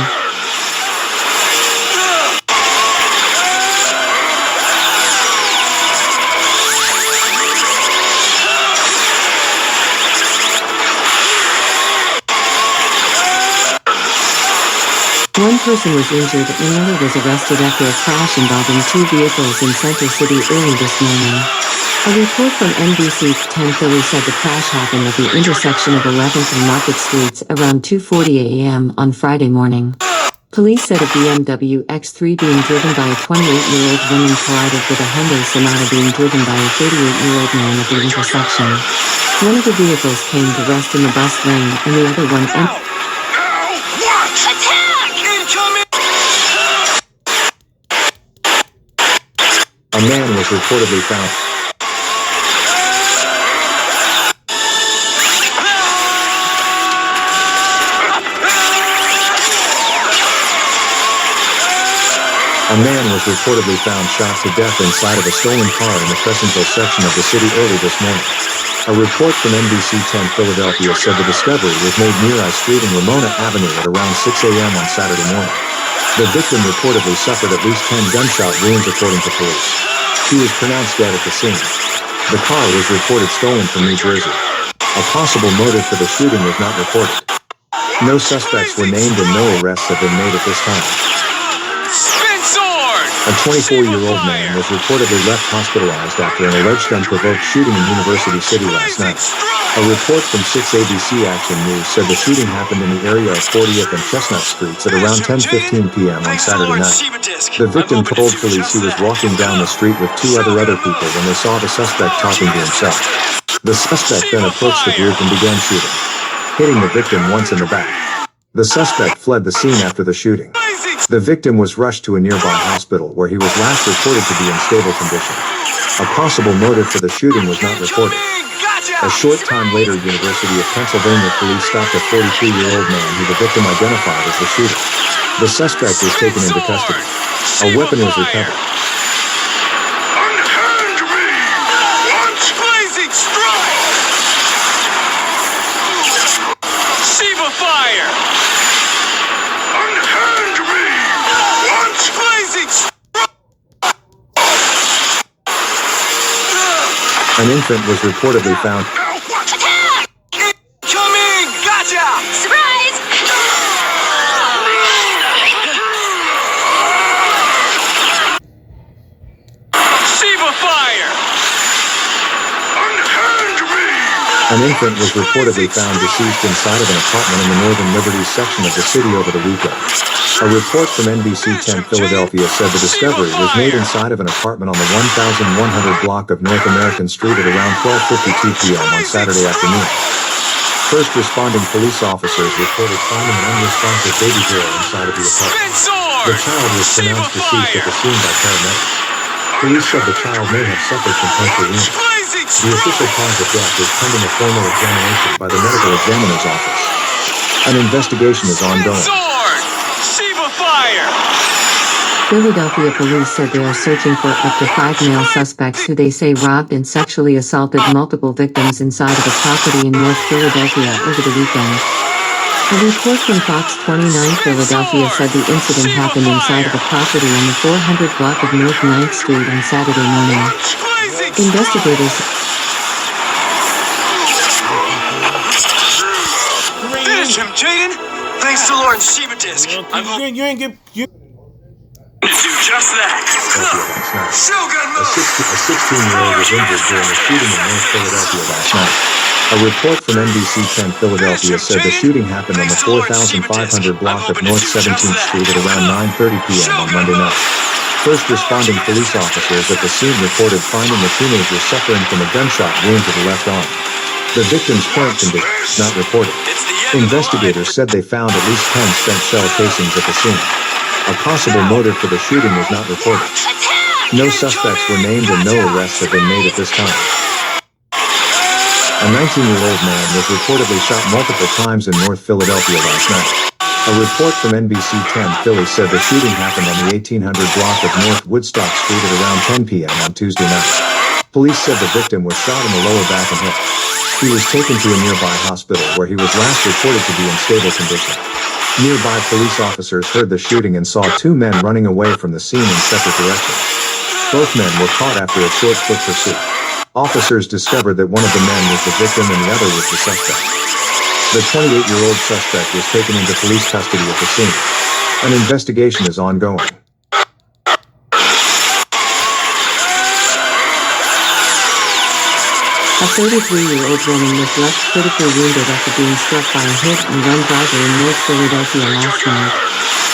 One person was injured and another was arrested after a crash involving 2 vehicles in Center City early this morning. A report from NBC 10 Philly said the crash happened at the intersection of 11th and Market Streets around 2:40 a.m. on Friday morning. Police said a BMW X3 being driven by a 28-year-old woman collided with a Hyundai Sonata being driven by a 38-year-old man at the intersection. One of the vehicles came to rest in the bus lane and the other one entered. Attack! incoming! A man was reportedly found. A man was reportedly found shot to death inside of a stolen car in the Crescentville section of the city early this morning. A report from NBC 10 Philadelphia said the discovery was made near I Street and Ramona Avenue at around 6 a.m. on Saturday morning. The victim reportedly suffered at least 10 gunshot wounds according to police. He was pronounced dead at the scene. The car was reported stolen from New Jersey. A possible motive for the shooting was not reported. No suspects were named and no arrests have been made at this time. Spin sword! A 24-year-old man was reportedly left hospitalized after an alleged unprovoked shooting in University City last night. A report from 6 ABC Action News said the shooting happened in the area of 40th and Chestnut Streets at around 10:15 p.m. on Saturday night. The victim told police he was walking down the street with two other people when they saw the suspect talking to himself. The suspect then approached the group and began shooting, hitting the victim once in the back. The suspect fled the scene after the shooting. The victim was rushed to a nearby hospital where he was last reported to be in stable condition. A possible motive for the shooting was not reported. A short time later, University of Pennsylvania police stopped a 43-year-old man who the victim identified as the shooter. The suspect was taken into custody. A weapon was recovered. Unhand me! What? Blazing strike! Shiva fire! Unhand me! What? Blazing strike! An infant was reportedly found. Now what? Attack! Coming! Gotcha! Surprise! Shiva fire! Unhand me! An infant was reportedly found deceased inside of an apartment in the Northern Liberties section of the city over the weekend. A report from NBC 10 Philadelphia said the discovery was made inside of an apartment on the 1100 block of North American Street at around 12:52 p.m. on Saturday afternoon. First responding police officers reported finding an unresponsive baby girl inside of the apartment. The child was pronounced deceased at the scene by paramedics. Police said the child may have suffered from puncture wounds. The official cause of death is pending a formal examination by the medical examiner's office. An investigation is ongoing. Shiva fire! Philadelphia police said they are searching for up to 5 male suspects who they say robbed and sexually assaulted multiple victims inside of a property in North Philadelphia over the weekend. A report from Fox 29 Philadelphia said the incident happened inside of a property on the 400 block of North 9th Street on Saturday morning. Investigators Finish him, Jaden! Thanks to Lord Shiva Disc, I'm going You ain't get. You. to do just that. Shogun A move! 16-year-old was injured during a shooting in North Philadelphia last night. A report from NBC 10 Philadelphia said the shooting happened on the 4,500 block of North 17th Street at around 9:30 p.m. on Monday night. First responding police officers at the scene reported finding a teenager suffering from a gunshot wound to the left arm. The victim's current condition is not reported. Investigators said they found at least 10 spent shell casings at the scene. A possible motive for the shooting was not reported. No suspects were named and no arrests have been made at this time. A 19-year-old man was reportedly shot multiple times in North Philadelphia last night. A report from NBC 10 Philly said the shooting happened on the 1800 block of North Woodstock Street at around 10 p.m. on Tuesday night. Police said the victim was shot in the lower back and hip. He was taken to a nearby hospital where he was last reported to be in stable condition. Nearby police officers heard the shooting and saw 2 men running away from the scene in separate directions. Both men were caught after a short foot pursuit. Officers discovered that one of the men was the victim and the other was the suspect. The 28-year-old suspect was taken into police custody at the scene. An investigation is ongoing. A 33-year-old woman was left critically wounded after being struck by a hit-and-run driver in North Philadelphia last night.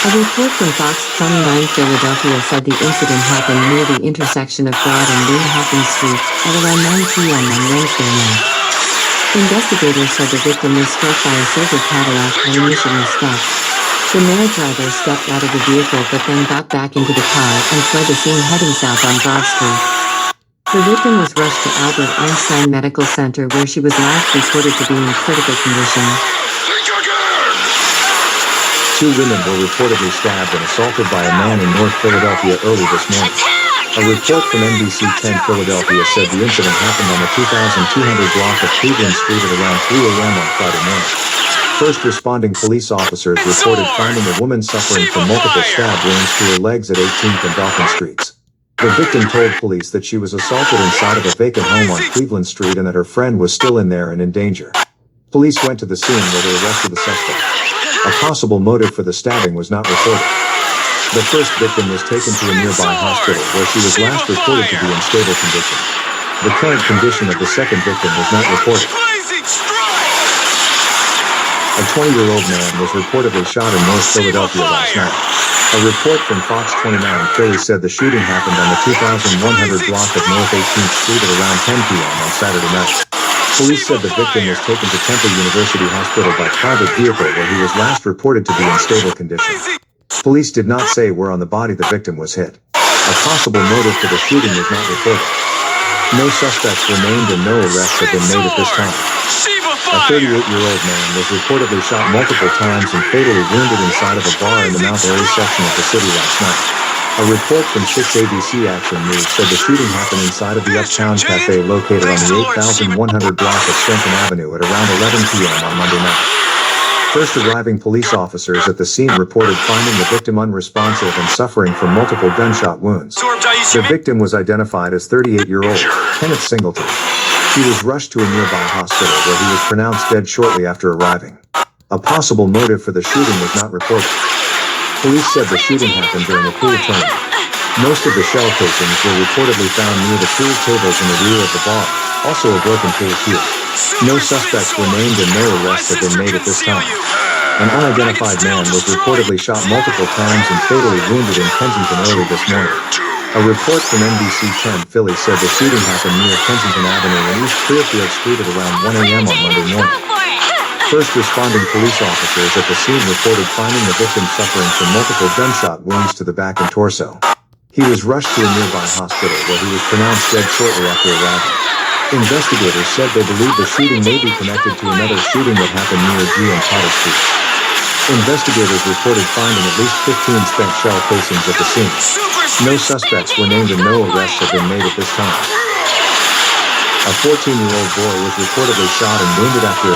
A report from Fox 29 Philadelphia said the incident happened near the intersection of Broad and Manhattan Street at around 9 p.m. on Wednesday night. Investigators said the victim was struck by a silver Cadillac and initially stopped. The male driver stepped out of the vehicle but then got back into the car and fled the scene heading south on Broad Street. The victim was rushed to Albert Einstein Medical Center where she was last reported to be in critical condition. Two women were reportedly stabbed and assaulted by a man in North Philadelphia early this morning. A report from NBC 10 Philadelphia said the incident happened on the 2200 block of Cleveland Street at around 3 a.m. on Friday morning. First responding police officers reported finding a woman suffering from multiple stab wounds to her legs at 18th and Dauphin Streets. The victim told police that she was assaulted inside of a vacant home on Cleveland Street and that her friend was still in there and in danger. Police went to the scene where they arrested the suspect. A possible motive for the stabbing was not reported. The first victim was taken to a nearby hospital where she was last reported to be in stable condition. The current condition of the second victim was not reported. Blazing strike! A 20-year-old man was reportedly shot in North Philadelphia last night. A report from Fox 29 Philly said the shooting happened on the 2100 block of North 18th Street at around 10 p.m. on Saturday night. Police said the victim was taken to Temple University Hospital by private vehicle where he was last reported to be in stable condition. Police did not say where on the body the victim was hit. A possible motive for the shooting was not reported. No suspects were named and no arrests have been made at this time. A 38-year-old man was reportedly shot multiple times and fatally wounded inside of a bar in the Mount Airy section of the city last night. A report from 6 ABC Action News said the shooting happened inside of the Uptown Cafe located on the 8100 block of Strenton Avenue at around 11 p.m. on Monday night. First arriving police officers at the scene reported finding the victim unresponsive and suffering from multiple gunshot wounds. The victim was identified as 38-year-old Kenneth Singleton. He was rushed to a nearby hospital where he was pronounced dead shortly after arriving. A possible motive for the shooting was not reported. Police said the shooting happened during a pool tournament. Most of the shell casings were reportedly found near the pool tables in the rear of the bar, also a broken pool field. No suspects were named and no arrests have been made at this time. An unidentified man was reportedly shot multiple times and fatally wounded in Kensington early this morning. A report from NBC 10 Philly said the shooting happened near Kensington Avenue and East Clearfield Street at around 1 a.m. on Monday morning. First responding police officers at the scene reported finding the victim suffering from multiple gunshot wounds to the back and torso. He was rushed to a nearby hospital where he was pronounced dead shortly after arriving. Investigators said they believe the shooting may be connected to another shooting that happened near G and Potter Street. Investigators reported finding at least 15 spent shell casings at the scene. No suspects were named and no arrests have been made at this time. A 14-year-old boy was reportedly shot and wounded after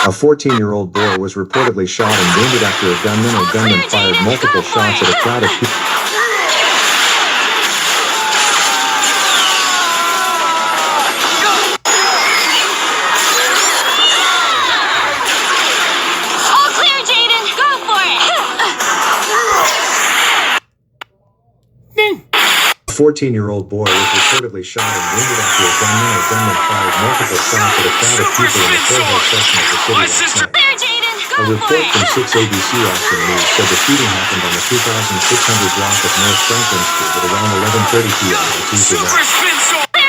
A 14-year-old boy was reportedly shot and wounded after a gunman fired multiple shots at a crowd of people. All clear, Jaden. Go for it. A 14-year-old boy was reportedly shot and wounded after a gunman fired multiple shots at a crowd of people in the Soho section of the city last night. Clear, Jaden. A Go for report it. from 6 ABC Action News said the shooting happened on the 2600 block of North Franklin Street at around 11:30 p.m. on Tuesday night.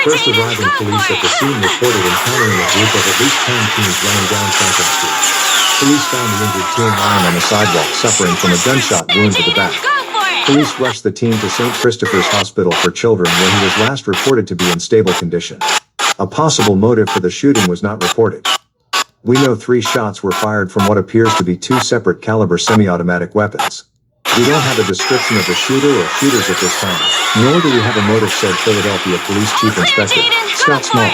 First arriving police at the scene reported encountering a group of at least 10 teens running down Franklin Street. Police found the injured teen lying on the sidewalk suffering from a gunshot wound to the back. Go for it. Police rushed the teen to St. Christopher's Hospital for Children where he was last reported to be in stable condition. A possible motive for the shooting was not reported. We know 3 shots were fired from what appears to be 2 separate caliber semi-automatic weapons. We don't have a description of the shooter or shooters at this time, nor do we have a motive, said Philadelphia Police Chief Inspector Scott Small.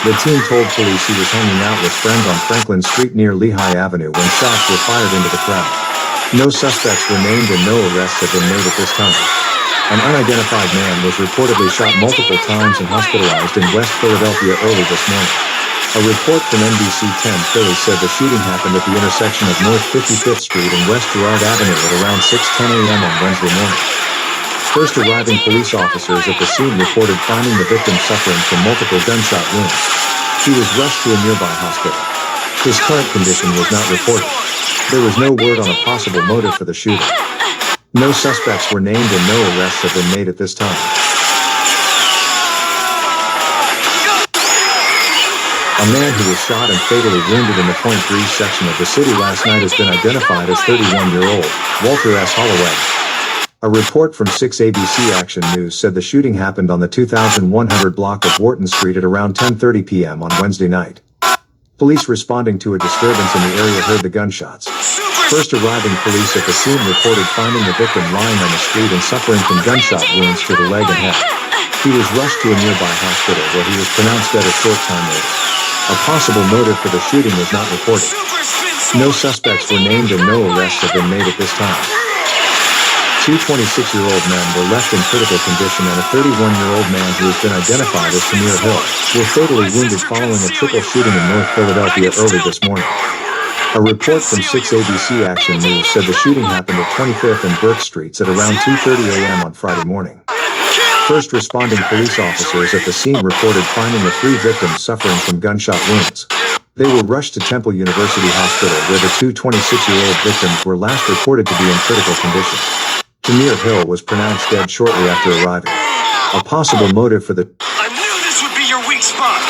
The teen told police he was hanging out with friends on Franklin Street near Lehigh Avenue when shots were fired into the crowd. No suspects were named and no arrests have been made at this time. An unidentified man was reportedly shot multiple times and hospitalized in West Philadelphia early this morning. A report from NBC 10 Philly said the shooting happened at the intersection of North 55th Street and West Girard Avenue at around 6:10 a.m. on Wednesday morning. First arriving police officers at the scene reported finding the victim suffering from multiple gunshot wounds. He was rushed to a nearby hospital. His current condition was not reported. There was no word on a possible motive for the shooting. No suspects were named and no arrests have been made at this time. A man who was shot and fatally wounded in the Point Breeze section of the city last night has been identified as 31-year-old Walter S. Holloway. A report from 6 ABC Action News said the shooting happened on the 2100 block of Wharton Street at around 10:30 p.m. on Wednesday night. Police responding to a disturbance in the area heard the gunshots. First arriving police at the scene reported finding the victim lying on the street and suffering from gunshot wounds to the leg and head. He was rushed to a nearby hospital where he was pronounced dead a short time later. A possible motive for the shooting was not reported. No suspects were named and no arrests have been made at this time. 2 26-year-old men were left in critical condition and a 31-year-old man who has been identified as Tamir Hill were fatally wounded following a triple shooting in North Philadelphia early this morning. A report from 6 ABC Action News said the shooting happened at 25th and Burke Streets at around 2:30 a.m. on Friday morning. First responding police officers at the scene reported finding the 3 victims suffering from gunshot wounds. They were rushed to Temple University Hospital where the 2 26-year-old victims were last reported to be in critical condition. Tamir Hill was pronounced dead shortly after arriving. A possible motive for the I knew this would be your weak spot.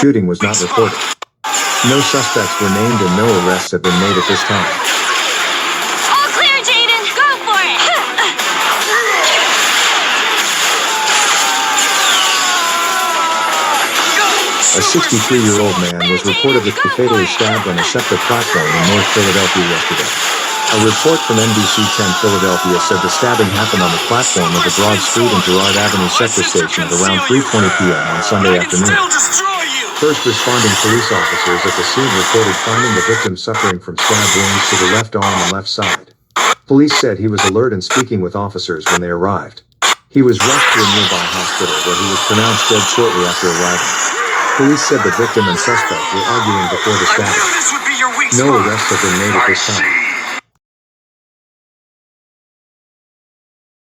shooting was not reported. No suspects were named and no arrests have been made at this time. All clear, Jaden. Go for it. A 63-year-old man was reportedly fatally stabbed on a SEPTA platform in North Philadelphia yesterday. A report from NBC 10 Philadelphia said the stabbing happened on the platform of the Broad Street and Girard Avenue SEPTA station at around 3:20 p.m. on Sunday afternoon. First responding police officers at the scene reported finding the victim suffering from stab wounds to the left arm and left side. Police said he was alert and speaking with officers when they arrived. He was rushed to a nearby hospital where he was pronounced dead shortly after arriving. Police said the victim and suspect were arguing before the stabbing. No arrests have been made at this time.